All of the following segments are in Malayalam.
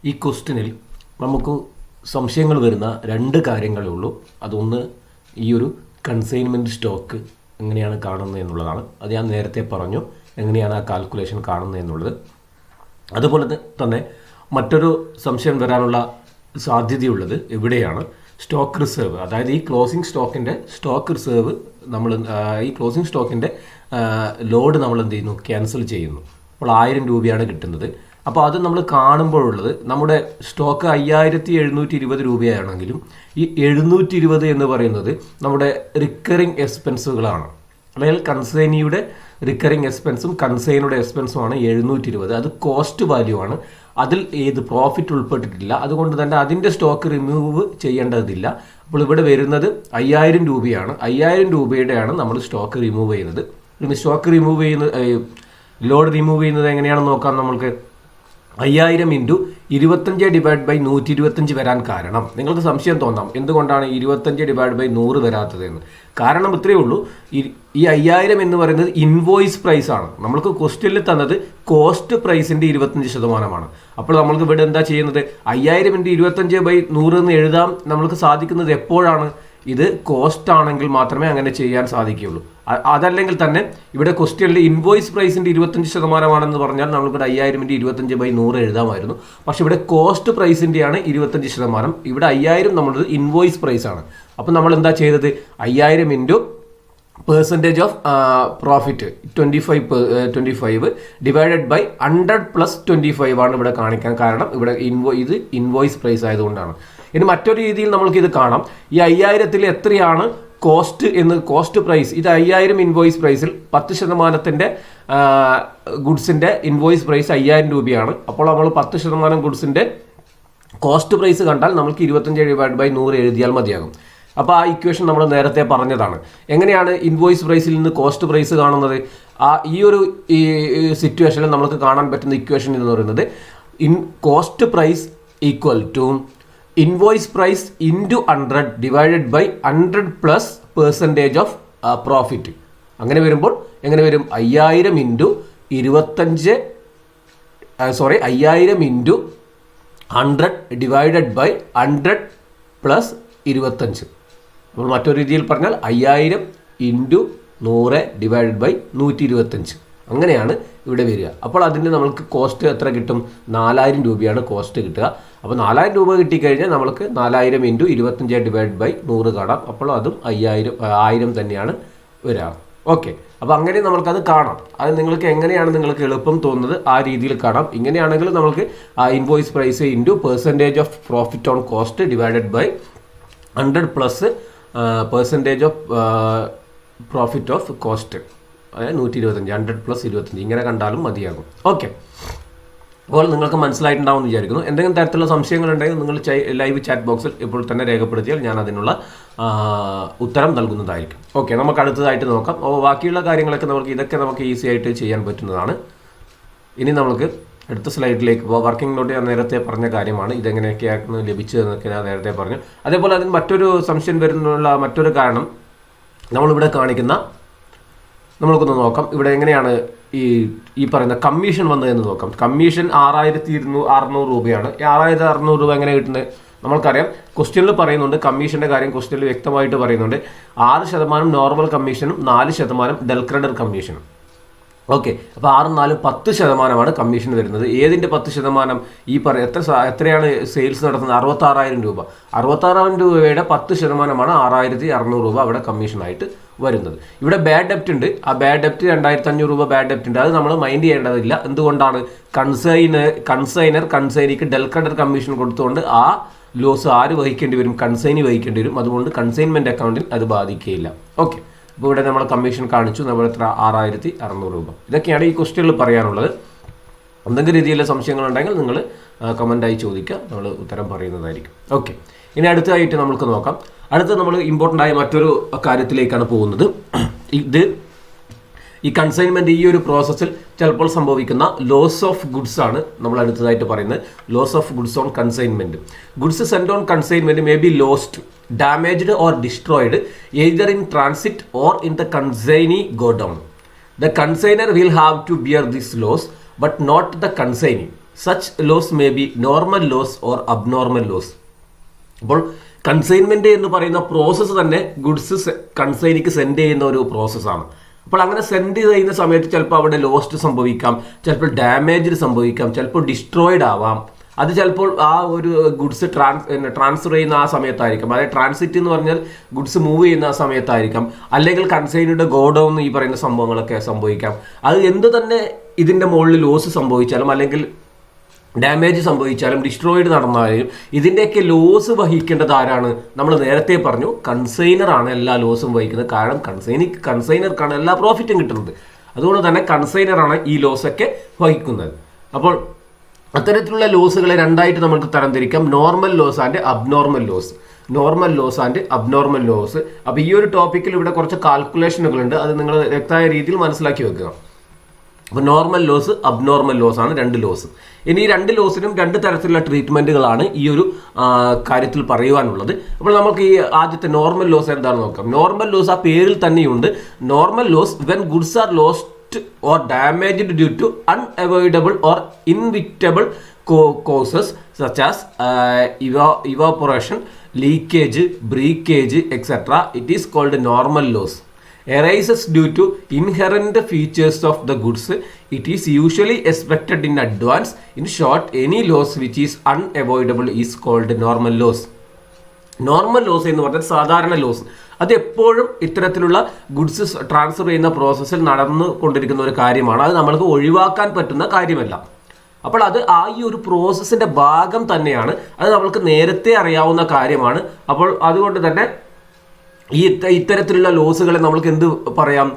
ഈ ക്വസ്റ്റ്യനിൽ നമുക്ക് സംശയങ്ങൾ വരുന്ന രണ്ട് കാര്യങ്ങളേ ഉള്ളൂ. അതൊന്ന് ഈ ഒരു കൺസൈൻമെൻറ്റ് സ്റ്റോക്ക് എങ്ങനെയാണ് കാണുന്നത് എന്നുള്ളതാണ്. അത് ഞാൻ നേരത്തെ പറഞ്ഞു, എങ്ങനെയാണ് ആ കാൽക്കുലേഷൻ കാണുന്നത് എന്നുള്ളത്. അതുപോലെ തന്നെ മറ്റൊരു സംശയം വരാനുള്ള സാധ്യതയുള്ളത് എവിടെയാണ് സ്റ്റോക്ക് റിസർവ്, അതായത് ഈ ക്ലോസിംഗ് സ്റ്റോക്കിൻ്റെ സ്റ്റോക്ക് റിസർവ് നമ്മൾ ഈ ക്ലോസിംഗ് സ്റ്റോക്കിൻ്റെ ലോഡ് നമ്മൾ എന്ത് ചെയ്യുന്നു, ക്യാൻസൽ ചെയ്യുന്നു. അപ്പോൾ 1000 രൂപയാണ് കിട്ടുന്നത്. അപ്പോൾ അത് നമ്മൾ കാണുമ്പോഴുള്ളത് നമ്മുടെ സ്റ്റോക്ക് 5720 രൂപയാണെങ്കിലും ഈ 720 എന്ന് പറയുന്നത് നമ്മുടെ റിക്കറിങ് എക്സ്പെൻസുകളാണ്. അല്ലെങ്കിൽ കൺസൈനിയുടെ റിക്കറിങ് എക്സ്പെൻസും കൺസൈനിയുടെ എക്സ്പെൻസുമാണ് 720. അത് കോസ്റ്റ് വാല്യൂ ആണ്, അതിൽ ഏത് പ്രോഫിറ്റ് ഉൾപ്പെട്ടിട്ടില്ല. അതുകൊണ്ട് തന്നെ അതിൻ്റെ സ്റ്റോക്ക് റിമൂവ് ചെയ്യേണ്ടതില്ല. അപ്പോൾ ഇവിടെ വരുന്നത് 5000 രൂപയാണ്. 5000 രൂപയുടെയാണ് നമ്മൾ സ്റ്റോക്ക് റിമൂവ് ചെയ്യുന്നത്. ഇനി സ്റ്റോക്ക് റിമൂവ് ചെയ്യുന്നത്, ലോഡ് റിമൂവ് ചെയ്യുന്നത് എങ്ങനെയാണെന്ന് നോക്കാം. നമ്മൾക്ക് 5000 ഇൻറ്റു 25 ഡിവൈഡ് ബൈ 125 വരാൻ കാരണം നിങ്ങൾക്ക് സംശയം തോന്നാം, എന്തുകൊണ്ടാണ് 25 ഡിവൈഡ് ബൈ 100 വരാത്തത് എന്ന്. കാരണം ഇത്രയേ ഉള്ളൂ, ഈ 5000 എന്ന് പറയുന്നത് ഇൻവോയ്സ് പ്രൈസ് ആണ്. നമ്മൾക്ക് ക്വസ്റ്റ്യനിൽ തന്നത് കോസ്റ്റ് പ്രൈസിൻ്റെ 25%. അപ്പോൾ നമ്മൾക്ക് ഇവിടെ എന്താ ചെയ്യുന്നത്, 5000 ഇൻറ്റു 25 ബൈ 100 എന്ന് എഴുതാൻ നമ്മൾക്ക് സാധിക്കുന്നത് എപ്പോഴാണ്, ഇത് കോസ്റ്റ് ആണെങ്കിൽ മാത്രമേ അങ്ങനെ ചെയ്യാൻ സാധിക്കുകയുള്ളൂ. അതല്ലെങ്കിൽ തന്നെ ഇവിടെ ക്വസ്റ്റ്യനിൽ ഇൻവോയ്സ് പ്രൈസിൻ്റെ 25% പറഞ്ഞാൽ നമ്മളിവിടെ 5000 ഇൻറ്റു 25 ബൈ 100 എഴുതാമായിരുന്നു. പക്ഷേ ഇവിടെ കോസ്റ്റ് പ്രൈസിൻ്റെയാണ് 25%. ഇവിടെ 5000 നമ്മളത് ഇൻവോയ്സ് പ്രൈസ് ആണ്. അപ്പോൾ നമ്മൾ എന്താ ചെയ്തത്, 5000 into percentage of profit 25 divided by 100 plus 25 ആണ് ഇവിടെ കാണിക്കാൻ കാരണം. ഇവിടെ ഇത് ഇൻവോയ്സ് പ്രൈസ് ആയതുകൊണ്ടാണ്. ഇനി മറ്റൊരു രീതിയിൽ നമ്മൾക്ക് ഇത് കാണാം, ഈ 5000 എത്രയാണ് കോസ്റ്റ് എന്ന്, കോസ്റ്റ് പ്രൈസ് ഇത് 5000 ഇൻവോയ്സ് പ്രൈസിൽ 10% ഗുഡ്സിൻ്റെ ഇൻവോയ്സ് പ്രൈസ് 5000 രൂപയാണ്. അപ്പോൾ നമ്മൾ 10% ഗുഡ്സിൻ്റെ കോസ്റ്റ് പ്രൈസ് കണ്ടാൽ നമുക്ക് 25 ഡിവൈഡ് ബൈ 100 എഴുതിയാൽ മതിയാകും. അപ്പോൾ ആ ഇക്വേഷൻ നമ്മൾ നേരത്തെ പറഞ്ഞതാണ്. എങ്ങനെയാണ് ഇൻവോയ്സ് പ്രൈസിൽ നിന്ന് കോസ്റ്റ് പ്രൈസ് കാണുന്നത്, ഈ ഒരു സിറ്റുവേഷനിൽ നമുക്ക് കാണാൻ പറ്റുന്ന ഇക്വേഷൻ എന്ന് പറയുന്നത് cost price equal to invoice price into 100 divided by 100 plus percentage of profit. അങ്ങനെ വരുമ്പോൾ എങ്ങനെ വരും, 5000 ഇൻറ്റു 100 ഡിവൈഡഡ് ബൈ 100 പ്ലസ് 25. നമ്മൾ മറ്റൊരു രീതിയിൽ പറഞ്ഞാൽ 5000 ഇൻറ്റു 100 ഡിവൈഡഡ് ബൈ 125. അങ്ങനെയാണ് ഇവിടെ വരിക. അപ്പോൾ അതിൻ്റെ നമ്മൾക്ക് കോസ്റ്റ് എത്ര കിട്ടും, 4000 രൂപയാണ് കോസ്റ്റ് കിട്ടുക. അപ്പോൾ 4000 രൂപ കിട്ടിക്കഴിഞ്ഞാൽ നമ്മൾക്ക് 4000 ഇൻറ്റു 25 ഡിവൈഡ് ബൈ 100 കാണാം. അപ്പോൾ അതും 1000 തന്നെയാണ് വരിക. ഓക്കെ, അപ്പോൾ അങ്ങനെ നമ്മൾക്കത് കാണാം. അത് നിങ്ങൾക്ക് എങ്ങനെയാണ് നിങ്ങൾക്ക് എളുപ്പം തോന്നുന്നത് ആ രീതിയിൽ കാണാം. ഇങ്ങനെയാണെങ്കിൽ നമുക്ക് invoice price into percentage of profit on cost divided by 100 plus percentage of profit of cost, അതായത് 125, 100 പ്ലസ് 25 ഇങ്ങനെ കണ്ടാലും മതിയാകും. ഓക്കെ, അപ്പോൾ നിങ്ങൾക്ക് മനസ്സിലായിട്ടുണ്ടാവും എന്ന് വിചാരിക്കുന്നു. എന്തെങ്കിലും തരത്തിലുള്ള സംശയങ്ങളുണ്ടെങ്കിൽ നിങ്ങൾ ലൈവ് ചാറ്റ് ബോക്സിൽ ഇപ്പോൾ തന്നെ രേഖപ്പെടുത്തിയാൽ ഞാൻ അതിനുള്ള ഉത്തരം നൽകുന്നതായിരിക്കും. ഓക്കെ, നമുക്ക് അടുത്തതായിട്ട് നോക്കാം. ബാക്കിയുള്ള കാര്യങ്ങളൊക്കെ നമുക്ക് ഈസി ആയിട്ട് ചെയ്യാൻ പറ്റുന്നതാണ്. ഇനി നമുക്ക് അടുത്ത സ്ലൈഡിലേക്ക് പോകാം. വർക്കിംഗ് നോട്ട് ഞാൻ നേരത്തെ പറഞ്ഞ കാര്യമാണ്, ഇതെങ്ങനെയൊക്കെയാണ് ലഭിച്ചതെന്നൊക്കെ ഞാൻ നേരത്തെ പറഞ്ഞു. അതേപോലെ അതിന് മറ്റൊരു സംശയം വരുന്നുള്ള മറ്റൊരു കാരണം നമ്മളിവിടെ കാണിക്കുന്ന, നമ്മൾക്കൊന്ന് നോക്കാം ഇവിടെ എങ്ങനെയാണ് ഈ പറയുന്ന കമ്മീഷൻ വന്നതെന്ന് നോക്കാം. കമ്മീഷൻ 6600 രൂപയാണ്. 6600 രൂപ എങ്ങനെ കിട്ടുന്നത് നമ്മൾക്കറിയാം. ക്വസ്റ്റ്യനിൽ പറയുന്നുണ്ട്, കമ്മീഷൻ്റെ കാര്യം ക്വസ്റ്റ്യനിൽ വ്യക്തമായിട്ട് പറയുന്നുണ്ട്. 6% നോർമൽ കമ്മീഷനും 4% ഡെൽക്രെഡർ കമ്മീഷനും. ഓക്കെ, അപ്പോൾ 6 4 10% കമ്മീഷൻ വരുന്നത്. ഏതിൻ്റെ 10%? ഈ എത്രയാണ് സെയിൽസ് നടത്തുന്നത്, 66000 രൂപ. 66000 രൂപയുടെ 10%ആണ് 6600 രൂപ അവിടെ കമ്മീഷനായിട്ട് വരുന്നത്. ഇവിടെ ബാഡ് ഡെപ്റ്റ് ഉണ്ട്. ആ ബാഡ് ഡെപ്റ്റ് 2500 രൂപ ബാഡ് ഡെപ്റ്റ് ഉണ്ട്. അത് നമ്മൾ മൈൻഡ് ചെയ്യേണ്ടതില്ല. എന്തുകൊണ്ടാണ്, കൺസൈനിക്ക് ഡെൽക്രെഡർ കമ്മീഷൻ കൊടുത്തുകൊണ്ട് ആ ലോസ് ആര് വഹിക്കേണ്ടി വരും, കൺസൈനി വഹിക്കേണ്ടി വരും. അതുകൊണ്ട് കൺസൈൻമെൻറ്റ് അക്കൗണ്ടിൽ അത് ബാധിക്കുകയില്ല. ഓക്കെ, അപ്പോൾ ഇവിടെ നമ്മൾ കമ്മീഷൻ കാണിച്ചു, നമ്മൾ എത്ര, 6600 രൂപ. ഇതൊക്കെയാണ് ഈ ക്വസ്റ്റ്യനിൽ പറയാനുള്ളത്. എന്തെങ്കിലും രീതിയിലുള്ള സംശയങ്ങളുണ്ടെങ്കിൽ നിങ്ങൾ കമൻ്റായി ചോദിക്കുക, നമ്മൾ ഉത്തരം പറയുന്നതായിരിക്കും. ഓക്കെ, ഇനി അടുത്തതായിട്ട് നമുക്ക് നോക്കാം. അടുത്ത നമ്മൾ ഇമ്പോർട്ടൻ്റ് ആയ മറ്റൊരു കാര്യത്തിലേക്കാണ് പോകുന്നത്. ഈ കൺസൈൻമെൻറ്റ്, ഈ ഒരു പ്രോസസ്സിൽ ചിലപ്പോൾ സംഭവിക്കുന്ന ലോസ് ഓഫ് ഗുഡ്സ് ആണ് നമ്മൾ അടുത്തതായിട്ട് പറയുന്നത്. Loss of goods on consignment. Goods send on consignment may be lost, damaged or destroyed either in transit or in the consignee go down. The consignor will have to bear this loss but not the consignee. Such loss may be normal loss or abnormal loss. അപ്പോൾ കൺസൈൻമെന്റ് എന്ന് പറയുന്ന പ്രോസസ്സ് തന്നെ ഗുഡ്സ് കൺസൈനിക്ക് സെൻഡ് ചെയ്യുന്ന ഒരു പ്രോസസ്സാണ്. അപ്പോൾ അങ്ങനെ സെൻഡ് ചെയ്യുന്ന സമയത്ത് ചിലപ്പോൾ അവിടെ ലോസ്റ്റ് സംഭവിക്കാം, ചിലപ്പോൾ ഡാമേജ് സംഭവിക്കാം, ചിലപ്പോൾ ഡിസ്ട്രോയിഡ് ആവാം. അത് ചിലപ്പോൾ ആ ഒരു ഗുഡ്സ് ട്രാൻസ്ഫർ ചെയ്യുന്ന ആ സമയത്തായിരിക്കാം, അതായത് ട്രാൻസിറ്റ് എന്ന് പറഞ്ഞാൽ ഗുഡ്സ് മൂവ് ചെയ്യുന്ന ആ സമയത്തായിരിക്കാം, അല്ലെങ്കിൽ കൺസൈനിയുടെ ഗോഡൗൺ ഈ പറയുന്ന സംഭവങ്ങളൊക്കെ സംഭവിക്കാം. അത് എന്ത് തന്നെ ഇതിൻ്റെ മുകളിൽ ലോസ് സംഭവിച്ചാലും അല്ലെങ്കിൽ ഡാമേജ് സംഭവിച്ചാലും ഡിസ്ട്രോയിഡ് നടന്നാലും ഇതിൻ്റെയൊക്കെ ലോസ് വഹിക്കേണ്ടത് ആരാണ്? നമ്മൾ നേരത്തെ പറഞ്ഞു കൺസൈനറാണ് എല്ലാ ലോസും വഹിക്കുന്നത്. കാരണം കൺസൈനർക്കാണ് എല്ലാ പ്രോഫിറ്റും കിട്ടുന്നത്. അതുകൊണ്ട് തന്നെ കൺസൈനറാണ് ഈ ലോസൊക്കെ വഹിക്കുന്നത്. അപ്പോൾ അത്തരത്തിലുള്ള ലോസുകളെ രണ്ടായിട്ട് നമുക്ക് തരംതിരിക്കാം, normal loss and abnormal loss. Normal loss and abnormal loss. അപ്പോൾ ഈ ഒരു ടോപ്പിക്കിൽ ഇവിടെ കുറച്ച് കാൽക്കുലേഷനുകളുണ്ട്, അത് നിങ്ങൾ വ്യക്തമായ രീതിയിൽ മനസ്സിലാക്കി വെക്കുക. അപ്പോൾ നോർമൽ ലോസ്, അബ്നോർമൽ ലോസ് ആണ് രണ്ട് ലോസ്. ഇനി ഈ രണ്ട് ലോസിനും രണ്ട് തരത്തിലുള്ള ട്രീറ്റ്മെൻറ്റുകളാണ് ഈ ഒരു കാര്യത്തിൽ പറയുവാനുള്ളത്. അപ്പോൾ നമുക്ക് ഈ ആദ്യത്തെ നോർമൽ ലോസ് എന്താണെന്ന് നോക്കാം. നോർമൽ ലോസ് ആ പേരിൽ തന്നെയുണ്ട്. Normal loss when goods are lost or damaged due to unavoidable or inevitable causes such as evaporation, leakage, breakage, etc. It is called normal loss. Arises due to inherent features of the goods. It is usually expected in advance. In short, any loss which is unavoidable is called normal loss. Normal loss എന്ന് പറഞ്ഞാൽ സാധാരണ ലോസ്. അത് എപ്പോഴും ഇത്തരത്തിലുള്ള ഗുഡ്സ് ട്രാൻസ്ഫർ ചെയ്യുന്ന പ്രോസസ്സിൽ നടന്നു കൊണ്ടിരിക്കുന്ന ഒരു കാര്യമാണ്. അത് നമ്മൾക്ക് ഒഴിവാക്കാൻ പറ്റുന്ന കാര്യമല്ല. അപ്പോൾ അത് ആ ഈ ഒരു പ്രോസസ്സിന്റെ ഭാഗം തന്നെയാണ്. അത് നമ്മൾക്ക് നേരത്തെ അറിയാവുന്ന കാര്യമാണ്. അപ്പോൾ അതുകൊണ്ട് തന്നെ ഈ ഇത്തരത്തിലുള്ള ലോസുകളെ നമ്മൾക്ക് എന്ത് പറയാം?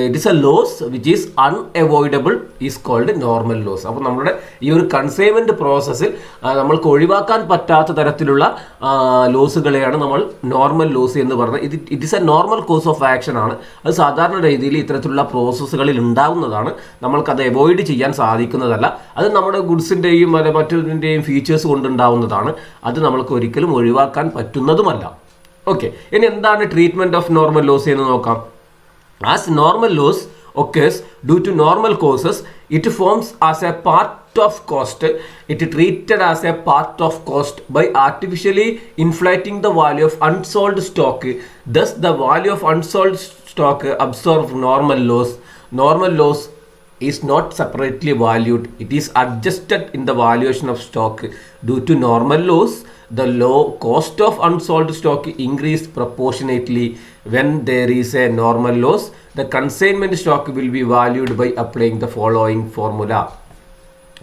It is a loss which is unavoidable is called normal loss. അപ്പോൾ നമ്മുടെ ഈ ഒരു കൺസൈൻമെന്റ് പ്രോസസ്സിൽ നമ്മൾക്ക് ഒഴിവാക്കാൻ പറ്റാത്ത തരത്തിലുള്ള ലോസുകളെയാണ് നമ്മൾ നോർമൽ ലോസ് എന്ന് പറയുന്നത്. It is A normal course of action ആണ്. അത് സാധാരണ രീതിയിൽ ഇത്തരത്തിലുള്ള പ്രോസസ്സുകളിൽ ഉണ്ടാകുന്നതാണ്. നമ്മൾക്കത് അവോയ്ഡ് ചെയ്യാൻ സാധിക്കുന്നതല്ല. അത് നമ്മുടെ ഗുഡ്സിൻ്റെയും മറ്റൊന്നിൻ്റെയും ഫീച്ചേഴ്സ് കൊണ്ടുണ്ടാവുന്നതാണ്. അത് നമ്മൾക്ക് ഒരിക്കലും ഒഴിവാക്കാൻ പറ്റുന്നതുമല്ല. ഓക്കെ, ഇനി എന്താണ് ട്രീറ്റ്മെന്റ് ഓഫ് നോർമൽ ലോസ് എന്ന് നോക്കാം. As normal loss occurs due to normal causes, it forms as a part of cost. It is treated as a part of cost by artificially inflating the value of unsold stock. Thus, the value of unsold stock absorbs normal loss. Normal loss is not separately valued. It is adjusted in the valuation of stock. Due to normal loss, the low cost of unsold stock increase proportionately. When there is a normal loss, the consignment stock will be valued by applying the following formula.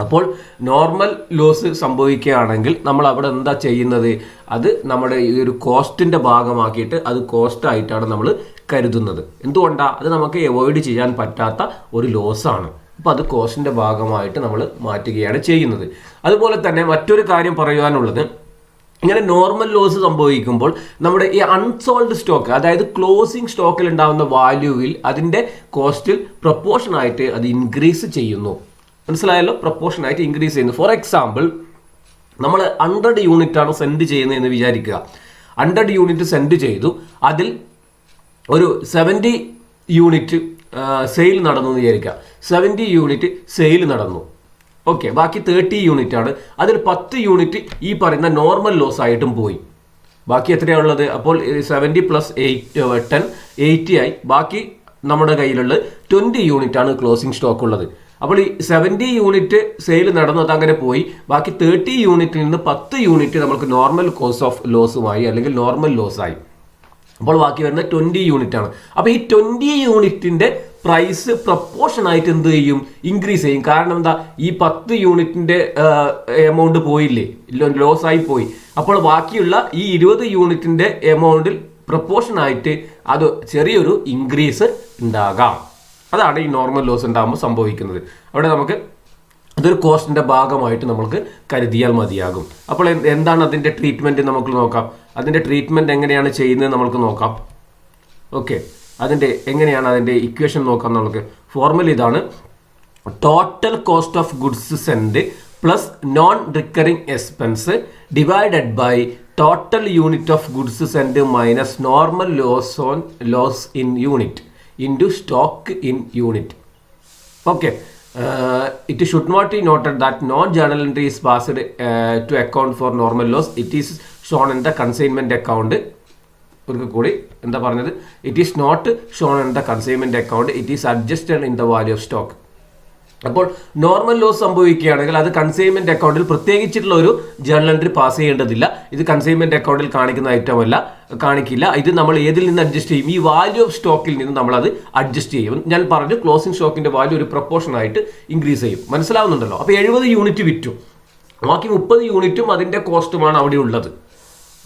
അപ്പോൾ നോർമൽ ലോസ് സംഭവിക്കുകയാണെങ്കിൽ നമ്മൾ അവിടെ എന്താ ചെയ്യുന്നത്? അത് നമ്മുടെ ഈ ഒരു കോസ്റ്റിൻ്റെ ഭാഗമാക്കിയിട്ട് അത് കോസ്റ്റായിട്ടാണ് നമ്മൾ കരുതുന്നത്. എന്തുകൊണ്ടാണ്? അത് നമുക്ക് അവോയ്ഡ് ചെയ്യാൻ പറ്റാത്ത ഒരു ലോസാണ്. അപ്പോൾ അത് കോസ്റ്റിൻ്റെ ഭാഗമായിട്ട് നമ്മൾ മാറ്റുകയാണ് ചെയ്യുന്നത്. അതുപോലെ തന്നെ മറ്റൊരു കാര്യം പറയുവാനുള്ളത്, ഇങ്ങനെ നോർമൽ ലോസ് സംഭവിക്കുമ്പോൾ നമ്മുടെ ഈ അൺസോൾഡ് സ്റ്റോക്ക്, അതായത് ക്ലോസിംഗ് സ്റ്റോക്കിൽ ഉണ്ടാകുന്ന വാല്യൂവിൽ അതിൻ്റെ കോസ്റ്റിൽ പ്രൊപ്പോർഷനായിട്ട് അത് ഇൻക്രീസ് ചെയ്യുന്നു. മനസ്സിലായല്ലോ? പ്രൊപ്പോർഷനായിട്ട് ഇൻക്രീസ് ചെയ്യുന്നു. ഫോർ എക്സാമ്പിൾ, നമ്മൾ 100 യൂണിറ്റ് ആണ് സെൻഡ് ചെയ്യുന്നതെന്ന് വിചാരിക്കുക. 100 യൂണിറ്റ് സെൻഡ് ചെയ്തു, അതിൽ ഒരു 70 യൂണിറ്റ് സെയിൽ നടന്നു എന്ന് വിചാരിക്കുക. 70 യൂണിറ്റ് സെയിൽ നടന്നു. ഓക്കെ, ബാക്കി 30 യൂണിറ്റ് ആണ്. അതിൽ 10 യൂണിറ്റ് ഈ പറയുന്ന നോർമൽ ലോസ് ആയിട്ടും പോയി. ബാക്കി എത്രയാണുള്ളത്? അപ്പോൾ 70 + 10 80 ആയി. ബാക്കി നമ്മുടെ കയ്യിലുള്ള 20 യൂണിറ്റ് ആണ് ക്ലോസിംഗ് സ്റ്റോക്ക് ഉള്ളത്. അപ്പോൾ ഈ 70 യൂണിറ്റ് സെയിൽ നടന്നത് അങ്ങനെ പോയി. ബാക്കി 30 യൂണിറ്റിൽ നിന്ന് 10 യൂണിറ്റ് നമുക്ക് നോർമൽ കോസ് ഓഫ് ലോസുമായി അല്ലെങ്കിൽ നോർമൽ ലോസായി. അപ്പോൾ ബാക്കി വരുന്ന 20 യൂണിറ്റ് ആണ്. അപ്പോൾ ഈ 20 യൂണിറ്റിന്റെ പ്രൈസ് പ്രപ്പോർഷനായിട്ട് എന്ത് ചെയ്യും? ഇൻക്രീസ് ചെയ്യും. കാരണം എന്താ? ഈ 10 യൂണിറ്റിന്റെ എമൗണ്ട് പോയില്ലേ, ലോസ് ആയി പോയി. അപ്പോൾ ബാക്കിയുള്ള ഈ 20 യൂണിറ്റിന്റെ എമൗണ്ടിൽ പ്രപ്പോർഷനായിട്ട് അത് ചെറിയൊരു ഇൻക്രീസ് ഉണ്ടാകാം. അതാണ് ഈ നോർമൽ ലോസ് ഉണ്ടാകുമ്പോൾ സംഭവിക്കുന്നത്. അവിടെ നമുക്ക് അതൊരു കോസ്റ്റിന്റെ ഭാഗമായിട്ട് നമുക്ക് കരുതിയാൽ മതിയാകും. അപ്പോൾ എന്താണ് അതിന്റെ ട്രീറ്റ്മെന്റ് നമുക്ക് നോക്കാം. അതിന്റെ ട്രീറ്റ്മെന്റ് എങ്ങനെയാണ് ചെയ്യുന്നത് നമുക്ക് നോക്കാം. ഓക്കെ, എങ്ങനെയാണ് അതിന്റെ ഇക്വേഷൻ നോക്കാം. നമുക്ക് ഫോർമുല ഇതാണ്: total cost of goods send plus non recurring expense divided by total unit of goods send minus normal loss in unit into stock in unit. Okay, it should not be noted that non journal entry is passed to account for normal loss. It is shown in the consignment account. ഒരിക്കൽ കൂടി എന്താ പറഞ്ഞത്? It is not shown in the consignment account, it is adjusted in the value of stock. അപ്പോൾ നോർമൽ ലോസ് സംഭവിക്കുകയാണെങ്കിൽ അത് കൺസൈൻമെന്റ് അക്കൗണ്ടിൽ പ്രത്യേകിച്ചിട്ടുള്ള ഒരു ജേർണൽ എൻട്രി പാസ് ചെയ്യേണ്ടതില്ല. ഇത് കൺസൈൻമെന്റ് അക്കൗണ്ടിൽ കാണിക്കുന്ന ഐറ്റം അല്ല, കാണിക്കില്ല. ഇത് നമ്മൾ ഏതിൽ നിന്ന് അഡ്ജസ്റ്റ് ചെയ്യും? ഈ വാല്യൂ ഓഫ് സ്റ്റോക്കിൽ നിന്ന് നമ്മൾ അത് അഡ്ജസ്റ്റ് ചെയ്യും. ഞാൻ പറഞ്ഞു ക്ലോസിംഗ് സ്റ്റോക്കിന്റെ വാല്യൂ ഒരു പ്രൊപ്പോർഷൻ ആയിട്ട് ഇൻക്രീസ് ചെയ്യും. മനസ്സിലാവുന്നുണ്ടല്ലോ? അപ്പോൾ 70 യൂണിറ്റ് വിറ്റു, ബാക്കി 30 യൂണിറ്റും അതിന്റെ കോസ്റ്റുമാണ് അവിടെ ഉള്ളത്.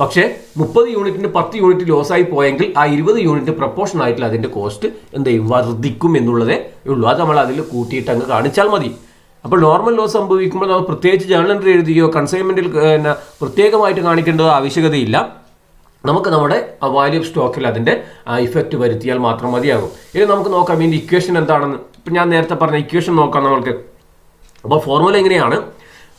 പക്ഷേ 30 യൂണിറ്റിന് 10 യൂണിറ്റ് ലോസ് ആയി പോയെങ്കിൽ ആ 20 യൂണിറ്റ് പ്രപ്പോർഷൻ ആയിട്ടുള്ള അതിന്റെ കോസ്റ്റ് എന്ത് ചെയ്യും? വർദ്ധിക്കും എന്നുള്ളതേ ഉള്ളൂ. അത് നമ്മൾ അതിൽ കൂട്ടിയിട്ട് അങ്ങ് കാണിച്ചാൽ മതി. അപ്പോൾ നോർമൽ ലോസ് സംഭവിക്കുമ്പോൾ നമ്മൾ പ്രത്യേകിച്ച് ജേർണൽ എൻട്രി എഴുതുകയോ കൺസൈൻമെന്റിൽ പ്രത്യേകമായിട്ട് കാണിക്കേണ്ട ആവശ്യകതയില്ല. നമുക്ക് നമ്മുടെ വാല്യൂ ഓഫ് സ്റ്റോക്കിൽ അതിന്റെ ഇഫക്റ്റ് വരുത്തിയാൽ മാത്രം മതിയാകും. ഇനി നമുക്ക് നോക്കാം ഇതിന്റെ ഇക്വേഷൻ എന്താണെന്ന്. ഇപ്പം ഞാൻ നേരത്തെ പറഞ്ഞ ഇക്വേഷൻ നോക്കാം നമുക്ക്. അപ്പോൾ ഫോർമുല എങ്ങനെയാണ്?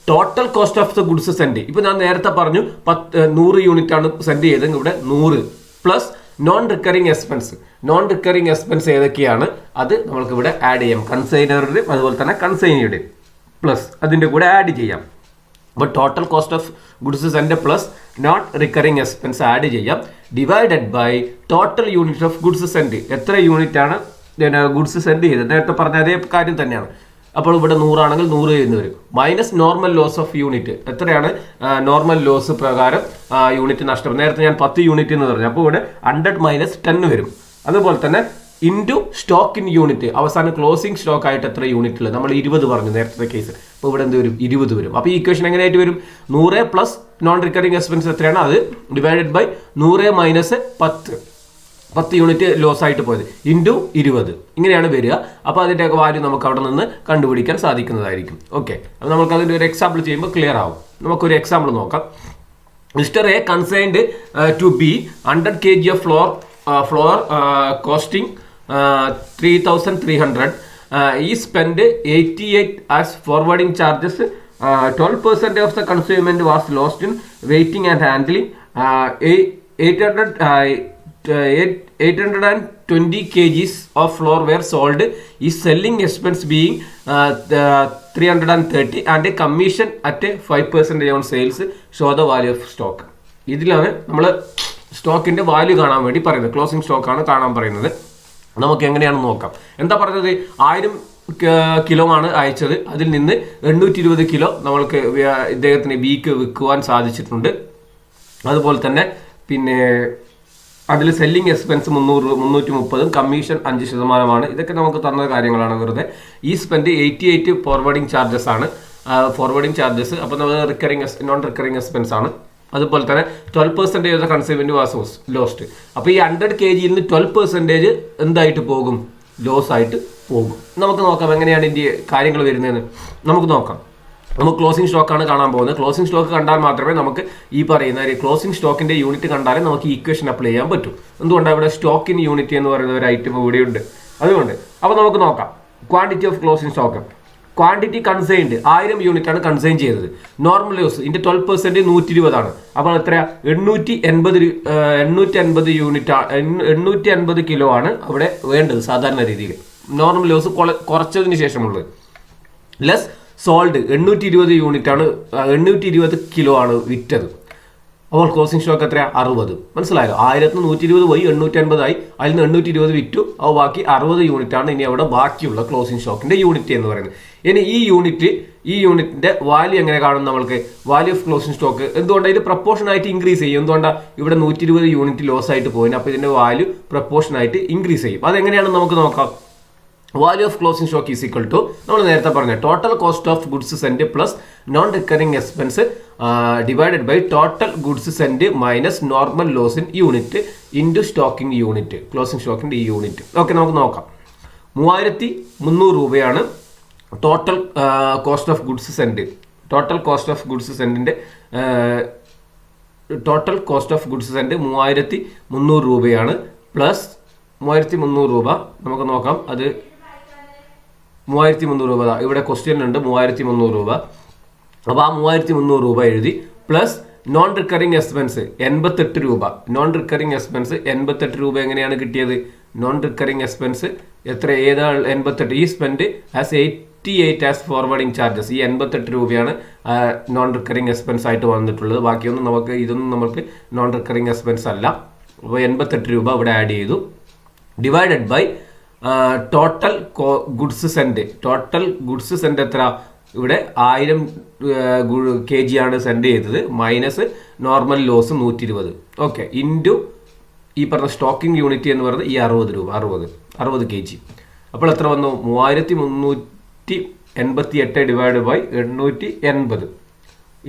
Total cost of the goods send. ഇപ്പൊ ഞാൻ നേരത്തെ പറഞ്ഞു 100 യൂണിറ്റ് ആണ് സെൻഡ് ചെയ്തത്, ഇവിടെ 100 plus non recurring expense. Non recurring expense ഏതൊക്കെയാണ് അത് നമ്മൾക്ക് ഇവിടെ ആഡ് ചെയ്യാം. കൺസൈനറുടെ അതുപോലെ തന്നെ കൺസൈനിയുടെ പ്ലസ് അതിന്റെ കൂടെ ആഡ് ചെയ്യാം. അപ്പോൾ total cost of goods send plus non recurring expense add ചെയ്യാം, divided by total unit of goods send. എത്ര യൂണിറ്റ് ആണ് ഗുഡ്സ് സെൻഡ് ചെയ്തത്? നേരത്തെ പറഞ്ഞ അതേ കാര്യം തന്നെയാണ്. അപ്പോൾ ഇവിടെ 100 ആണെങ്കിൽ 100 എന്ന് വരും. Minus normal loss of unit. എത്രയാണ് നോർമൽ ലോസ് പ്രകാരം യൂണിറ്റ് നഷ്ടം? നേരത്തെ ഞാൻ 10 യൂണിറ്റ് എന്ന് പറഞ്ഞു, അപ്പോൾ ഇവിടെ 100 മൈനസ് 10 വരും. അതുപോലെ തന്നെ ഇൻറ്റു സ്റ്റോക്ക് ഇൻ യൂണിറ്റ്. അവസാനം ക്ലോസിംഗ് സ്റ്റോക്ക് ആയിട്ട് എത്ര യൂണിറ്റ് ഉള്ളത്? നമ്മൾ 20 പറഞ്ഞു നേരത്തെ കേസ്. അപ്പോൾ ഇവിടെ എന്ത് വരും? 20 വരും. അപ്പോൾ ഈ ഇക്വേഷൻ എങ്ങനെയായിട്ട് വരും? 100 പ്ലസ് നോൺ റിക്കറിംഗ് എക്സ്പെൻസ് എത്രയാണ്? അത് divided by 100 minus 10 unit loss ആയിട്ട് പോയത് ഇൻറ്റു 20 ഇങ്ങനെയാണ് വരിക. അപ്പോൾ അതിൻ്റെ വാല്യൂ നമുക്ക് അവിടെ നിന്ന് കണ്ടുപിടിക്കാൻ സാധിക്കുന്നതായിരിക്കും. ഓക്കെ, അപ്പോൾ നമുക്ക് അതിൻ്റെ ഒരു എക്സാമ്പിൾ ചെയ്യുമ്പോൾ ക്ലിയർ ആവും. നമുക്കൊരു എക്സാമ്പിൾ നോക്കാം. Mister A consigned to B 100 kg of flour costing 3,300. He spent 88 as forwarding charges. 12% of the consignment was lost in weighing and handling. 820 kgs of flour were sold. Is selling expense being 330 and a commission at 5% on sales. Show the value of stock. ഇതിലാണ് നമ്മൾ സ്റ്റോക്കിന്റെ വാല്യൂ കാണാൻ വേണ്ടി പറയുന്നത്. ക്ലോസിംഗ് സ്റ്റോക്ക് ആണ് കാണാൻ പറയുന്നത്. നമുക്ക് എങ്ങനെയാണെന്ന് നോക്കാം. എന്താ പറഞ്ഞത്? 1000 കിലോ ആണ് അയച്ചത്. അതിൽ നിന്ന് 820 കിലോ നമ്മൾക്ക് ഇദ്ദേഹത്തിന് ബിക്ക് വിൽക്കുവാൻ സാധിച്ചിട്ടുണ്ട്. അതുപോലെ തന്നെ പിന്നെ അതിൽ സെല്ലിംഗ് എക്സ്പെൻസ് 330, കമ്മീഷൻ 5%. ഇതൊക്കെ നമുക്ക് തന്ന കാര്യങ്ങളാണ് വെറുതെ. ഈ സ്പെൻഡ് 88 ഫോർവേഡിംഗ് ചാർജസ് ആണ്. ഫോർവേഡിംഗ് ചാർജസ് അപ്പോൾ നമ്മൾ നോൺ റിക്കറിംഗ് എക്സ്പെൻസ് ആണ്. അതുപോലെ തന്നെ 12% ഓഫ് ദ കൺസ്യൂമന്റ് വാസ് ലോസ്റ്റ്. അപ്പോൾ ഈ 100 kg നിന്ന് 12% എന്തായിട്ട് പോകും? ലോസ് ആയിട്ട് പോകും. നമുക്ക് നോക്കാം എങ്ങനെയാണ് ഇതിൻ്റെ കാര്യങ്ങൾ വരുന്നതെന്ന്. നമുക്ക് നോക്കാം. നമുക്ക് ക്ലോസിംഗ് സ്റ്റോക്കാണ് കാണാൻ പോകുന്നത്. ക്ലോസിംഗ് സ്റ്റോക്ക് കണ്ടാൽ മാത്രമേ നമുക്ക് ഈ പറയുന്ന ക്ലോസിംഗ് സ്റ്റോക്കിന്റെ യൂണിറ്റ് കണ്ടാലേ നമുക്ക് ഈ ഇക്വേഷൻ അപ്ലൈ ചെയ്യാൻ പറ്റും. എന്തുകൊണ്ടാണ് ഇവിടെ സ്റ്റോക്ക് ഇൻ യൂണിറ്റ് എന്ന് പറയുന്ന ഒരു ഐറ്റം ഇവിടെയുണ്ട്, അതുകൊണ്ട്. അപ്പോൾ നമുക്ക് നോക്കാം. Quantity of closing stock. Quantity consigned 1000 unit ആണ് കൺസൈൻ ചെയ്തത്. നോർമൽ ലോസ് ഇതിന്റെ 12% 120 ആണ്. അപ്പോൾ എത്രയാ? 850 യൂണിറ്റ് 850 കിലോ ആണ് അവിടെ വേണ്ടത് സാധാരണ രീതിയിൽ. നോർമൽ ലോസ് കുറച്ചതിന് ശേഷമുള്ളത്. ലെസ് സോൾഡ് 820 യൂണിറ്റ് ആണ്, 820 കിലോ ആണ് വിറ്റത്. അപ്പോൾ ക്ലോസിംഗ് സ്റ്റോക്ക് എത്രയാ? 60. മനസ്സിലായോ? 1120 പോയി 850 ആയി. അതിൽ നിന്ന് 820 വിറ്റു. അപ്പോൾ ബാക്കി 60 യൂണിറ്റ് ആണ് ഇനി അവിടെ ബാക്കിയുള്ള ക്ലോസിംഗ് സ്റ്റോക്കിന്റെ യൂണിറ്റ് എന്ന് പറയുന്നത്. ഇനി ഈ യൂണിറ്റിന്റെ വാല്യൂ എങ്ങനെ കാണും? നമ്മൾക്ക് വാല്യൂ ഓഫ് ക്ലോസിംഗ് സ്റ്റോക്ക് എന്തുകൊണ്ടാണ് ഇത് പ്രപ്പോർഷൻ ആയിട്ട് ഇൻക്രീസ് ചെയ്യും? എന്തുകൊണ്ടാണ്? ഇവിടെ 120 യൂണിറ്റ് ലോസ് ആയിട്ട് പോയിന്. അപ്പോൾ ഇതിന്റെ വാല്യൂ പ്രപ്പോർഷൻ ആയിട്ട് ഇൻക്രീസ് ചെയ്യും. അതെങ്ങനെയാണെന്ന് നമുക്ക് നോക്കാം. Value of closing stock is equal to നമ്മൾ നേരത്തെ പറഞ്ഞ total cost of goods send plus non recurring expense divided by total goods send minus normal loss in unit into stocking unit. Closing സ്റ്റോക്കിന്റെ ഈ യൂണിറ്റ്. ഓക്കെ, നമുക്ക് നോക്കാം. 3300 രൂപയാണ് total cost of goods send. Total cost of goods സെൻഡിന്റെ total cost of goods sent 3300 രൂപയാണ്. പ്ലസ് 3300 രൂപ നമുക്ക് നോക്കാം. അത് 3300 രൂപ ഇവിടെ ക്വസ്റ്റ്യനിലുണ്ട്. 3300 രൂപ. അപ്പോൾ ആ 3300 രൂപ എഴുതി. പ്ലസ് നോൺ റിക്കറിംഗ് എക്സ്പെൻസ് 88 രൂപ. നോൺ റിക്കറിംഗ് എക്സ്പെൻസ് 88 രൂപ എങ്ങനെയാണ് കിട്ടിയത്? നോൺ റിക്കറിംഗ് എക്സ്പെൻസ് ഏതാണ് 88? ഈ spend as 58 as forwarding charges. ഈ 88 രൂപയാണ് നോൺ റിക്കറിങ് എക്സ്പെൻസ് ആയിട്ട് വന്നിട്ടുള്ളത്. ബാക്കിയൊന്നും ഇതൊന്നും നമുക്ക് നോൺ റിക്കറിങ് എക്സ്പെൻസ് അല്ല. അപ്പോൾ 88 രൂപ ഇവിടെ ആഡ് ചെയ്തു. Divided by total goods send. Total goods send എത്ര? ഇവിടെ 1000 kg ആണ് സെൻഡ് ചെയ്തത്, minus normal loss 120. Okay, into ഈ പറഞ്ഞ സ്റ്റോക്കിംഗ് യൂണിറ്റ് എന്ന് പറയുന്നത് ഈ 60 രൂപ, 60 kg. അപ്പോൾ എത്ര വന്നു? 3388 ഡിവൈഡ് ബൈ 880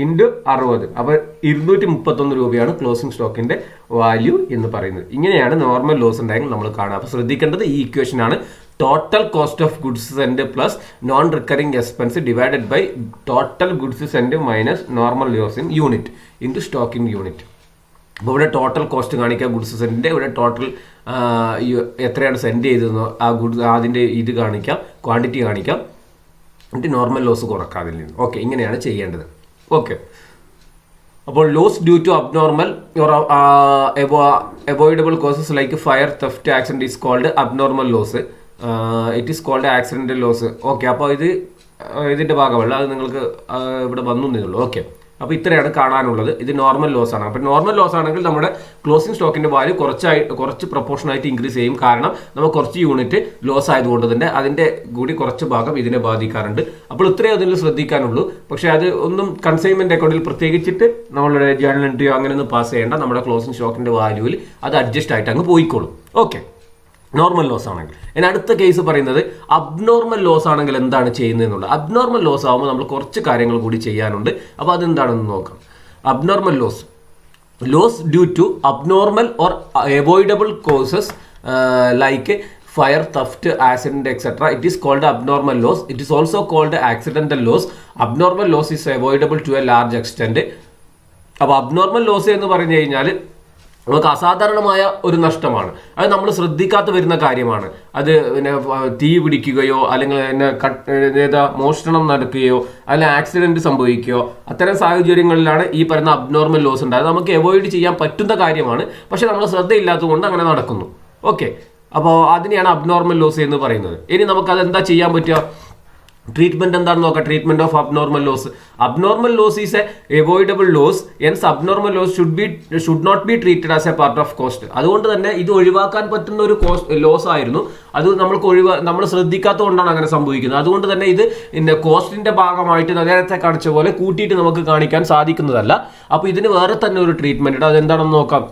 ഇൻറ്റു 60. അപ്പോൾ 231 രൂപയാണ് ക്ലോസിംഗ് സ്റ്റോക്കിന്റെ വാല്യൂ എന്ന് പറയുന്നത്. ഇങ്ങനെയാണ് നോർമൽ ലോസ് ഉണ്ടായെങ്കിൽ നമ്മൾ കാണുക. അപ്പോൾ ശ്രദ്ധിക്കേണ്ടത് ഈ ഇക്വേഷൻ ആണ്. Total cost of goods send plus non recurring expense divided by total goods send minus normal loss in unit into stocking unit. അപ്പോൾ ഇവിടെ ടോട്ടൽ കോസ്റ്റ് കാണിക്കുക ഗുഡ്സ് സെൻഡിൻ്റെ, ഇവിടെ ടോട്ടൽ എത്രയാണ് സെൻഡ് ചെയ്തതെന്നോ ആ ഗുഡ്സ് അതിൻ്റെ ഇത് കാണിക്കാം, ക്വാണ്ടിറ്റി കാണിക്കാം, എന്നിട്ട് നോർമൽ ലോസ് കുറക്കാം അതിൽ നിന്ന്. ഓക്കെ, ഇങ്ങനെയാണ് ചെയ്യേണ്ടത്. ഓക്കെ, അപ്പോൾ loss due to abnormal avoidable causes like fire, theft, accident is called abnormal loss. It is called accidental loss. Okay, അപ്പോൾ ഇതിൻ്റെ ഭാഗമല്ല, അത് നിങ്ങൾക്ക് ഇവിടെ വന്നേ ഉള്ളൂ. ഓക്കെ, അപ്പോൾ ഇത്രയാണ് കാണാനുള്ളത്. ഇത് നോർമൽ ലോസ് ആണ്. അപ്പോൾ നോർമൽ ലോസ് ആണെങ്കിൽ നമ്മുടെ ക്ലോസിംഗ് സ്റ്റോക്കിന്റെ വാല്യൂ കുറച്ച് പ്രൊപ്പോർഷനായിട്ട് ഇൻക്രീസ് ചെയ്യും. കാരണം നമുക്ക് കുറച്ച് യൂണിറ്റ് ലോസ് ആയതുകൊണ്ട് തന്നെ അതിന്റെ കൂടി കുറച്ച് ഭാഗം ഇതിനെ ബാധിക്കാറുണ്ട്. അപ്പോൾ ഇത്രയും അതിൽ ശ്രദ്ധിക്കാനുള്ളൂ. പക്ഷേ അത് ഒന്നും കൺസൈൻമെന്റ് അക്കൗണ്ടിൽ പ്രത്യേകിച്ചിട്ട് നമ്മളുടെ ജേർണൽ എൻട്രിയോ അങ്ങനെയൊന്നും പാസ് ചെയ്യേണ്ട. നമ്മുടെ ക്ലോസിംഗ് സ്റ്റോക്കിന്റെ വാല്യൂവിൽ അത് അഡ്ജസ്റ്റ് ആയിട്ട് അങ്ങ് പോയിക്കോളും. ഓക്കെ, നോർമൽ ലോസ് ആണെങ്കിൽ. ഇനി അടുത്ത കേസ് പറയുന്നത് അബ്നോർമൽ ലോസ് ആണെങ്കിൽ എന്താണ് ചെയ്യുന്നത് എന്നുള്ളത്. അബ്നോർമൽ ലോസ് ആകുമ്പോൾ നമ്മൾ കുറച്ച് കാര്യങ്ങൾ കൂടി ചെയ്യാനുണ്ട്. അപ്പോൾ അതെന്താണെന്ന് നോക്കാം. Abnormal loss due to abnormal or avoidable causes like fire, theft, accident, etc. It is called abnormal loss. It is also called accidental loss. Abnormal loss is avoidable to a large extent. അപ്പോൾ അബ്നോർമൽ ലോസ് എന്ന് പറഞ്ഞു കഴിഞ്ഞാൽ നമുക്ക് അസാധാരണമായ ഒരു നഷ്ടമാണ്. അത് നമ്മൾ ശ്രദ്ധിക്കാത്ത വരുന്ന കാര്യമാണ്. അത് പിന്നെ തീ പിടിക്കുകയോ അല്ലെങ്കിൽ മോഷണം നടക്കുകയോ അല്ലെങ്കിൽ ആക്സിഡന്റ് സംഭവിക്കുകയോ അത്തരം സാഹചര്യങ്ങളിലാണ് ഈ പറയുന്ന അബ്നോർമൽ ലോസ് ഉണ്ടായത്. നമുക്ക് അവോയ്ഡ് ചെയ്യാൻ പറ്റുന്ന കാര്യമാണ്, പക്ഷെ നമ്മൾ ശ്രദ്ധയില്ലാത്തത് കൊണ്ട് അങ്ങനെ നടക്കുന്നു. ഓക്കെ, അപ്പോൾ അതിനെയാണ് അബ്നോർമൽ ലോസ് എന്ന് പറയുന്നത്. ഇനി നമുക്ക് അതെന്താ ചെയ്യാൻ പറ്റുക? ട്രീറ്റ്മെന്റ് എന്താണെന്ന് നോക്കാം. Treatment of abnormal loss. Abnormal loss is a avoidable loss. Hence abnormal loss should not be treated as a part of cost. അതുകൊണ്ട് തന്നെ ഇത് ഒഴിവാക്കാൻ പറ്റുന്ന ഒരു ലോസ് ആയിരുന്നു. അത് നമ്മൾ ശ്രദ്ധിക്കാത്തത് കൊണ്ടാണ് അങ്ങനെ സംഭവിക്കുന്നത്. അതുകൊണ്ട് തന്നെ ഇത് കോസ്റ്റിന്റെ ഭാഗമായിട്ട് നേരത്തെ കാണിച്ച പോലെ കൂട്ടിയിട്ട് നമുക്ക് കാണിക്കാൻ സാധിക്കുന്നതല്ല. അപ്പോൾ ഇതിന് വേറെ തന്നെ ഒരു ട്രീറ്റ്മെന്റ് ഉണ്ട്. അതെന്താണെന്ന് നോക്കാം.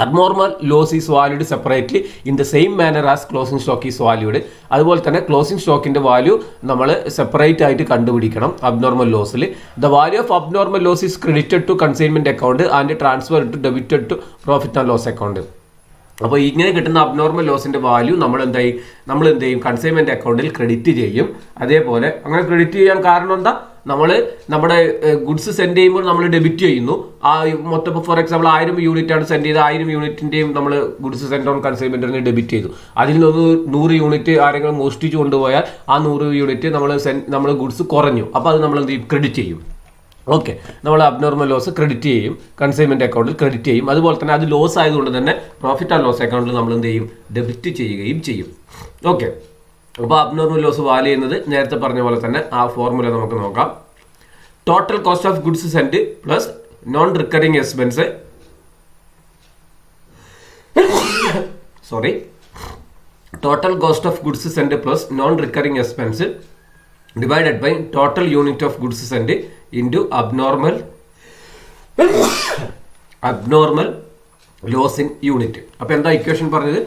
Abnormal loss is valued separately in the same manner as closing stock is valued. അതുപോലെ തന്നെ ക്ലോസിംഗ് സ്റ്റോക്കിന്റെ വാല്യൂ നമ്മൾ സെപ്പറേറ്റ് ആയിട്ട് കണ്ടുപിടിക്കണം. അബ്നോർമൽ ലോസിൽ the value of abnormal loss is credited to consignment account and transfer to debited to profit and loss account. അപ്പോൾ ഇങ്ങനെ കിട്ടുന്ന അബ്നോർമൽ ലോസിന്റെ വാല്യൂ നമ്മൾ എന്ത് ചെയ്യും? കൺസൈൻമെന്റ് അക്കൗണ്ടിൽ ക്രെഡിറ്റ് ചെയ്യും. അതേപോലെ അങ്ങനെ ക്രെഡിറ്റ് ചെയ്യാൻ കാരണം എന്താ? നമ്മുടെ ഗുഡ്സ് സെൻഡ് ചെയ്യുമ്പോൾ നമ്മൾ ഡെബിറ്റ് ചെയ്യുന്നു. ആ മൊത്തം ഫോർ എക്സാമ്പിൾ 1000 യൂണിറ്റ് ആണ് സെൻഡ് ചെയ്ത് 1000 യൂണിറ്റിന്റെയും നമ്മൾ ഗുഡ്സ് സെൻഡ് ഓൺ കൺസൈൻമെന്റിന് ഡെബിറ്റ് ചെയ്തു. അതിൽ നിന്ന് 100 യൂണിറ്റ് ആരെങ്കിലും മോഷ്ടിച്ചു കൊണ്ടുപോയാൽ ആ 100 യൂണിറ്റ് നമ്മൾ ഗുഡ്സ് കുറഞ്ഞു. അപ്പോൾ അത് നമ്മൾ എന്ത് ചെയ്യും? ക്രെഡിറ്റ് ചെയ്യും. ഓക്കെ, നമ്മൾ അബ്നോർമൽ ലോസ് ക്രെഡിറ്റ് ചെയ്യും, കൺസൈൻമെന്റ് അക്കൗണ്ടിൽ ക്രെഡിറ്റ് ചെയ്യും. അതുപോലെ തന്നെ അത് ലോസ് ആയതുകൊണ്ട് തന്നെ പ്രോഫിറ്റ് ആൻഡ് ലോസ് അക്കൗണ്ടിൽ നമ്മൾ എന്ത് ചെയ്യും? ഡെബിറ്റ് ചെയ്യുകയും ചെയ്യും. ഓക്കെ, അപ്പോൾ അബ്നോർമൽ ലോസ് വാല്യൂ ചെയ്യുന്നത് നേരത്തെ പറഞ്ഞ പോലെ തന്നെ ആ ഫോർമുല നമുക്ക് നോക്കാം. Total cost of goods send plus non recurring expense total cost of goods send plus non recurring expense divided by total unit of goods sent into abnormal loss in unit. അപ്പോൾ എന്താ ഇക്വേഷൻ പറഞ്ഞത്?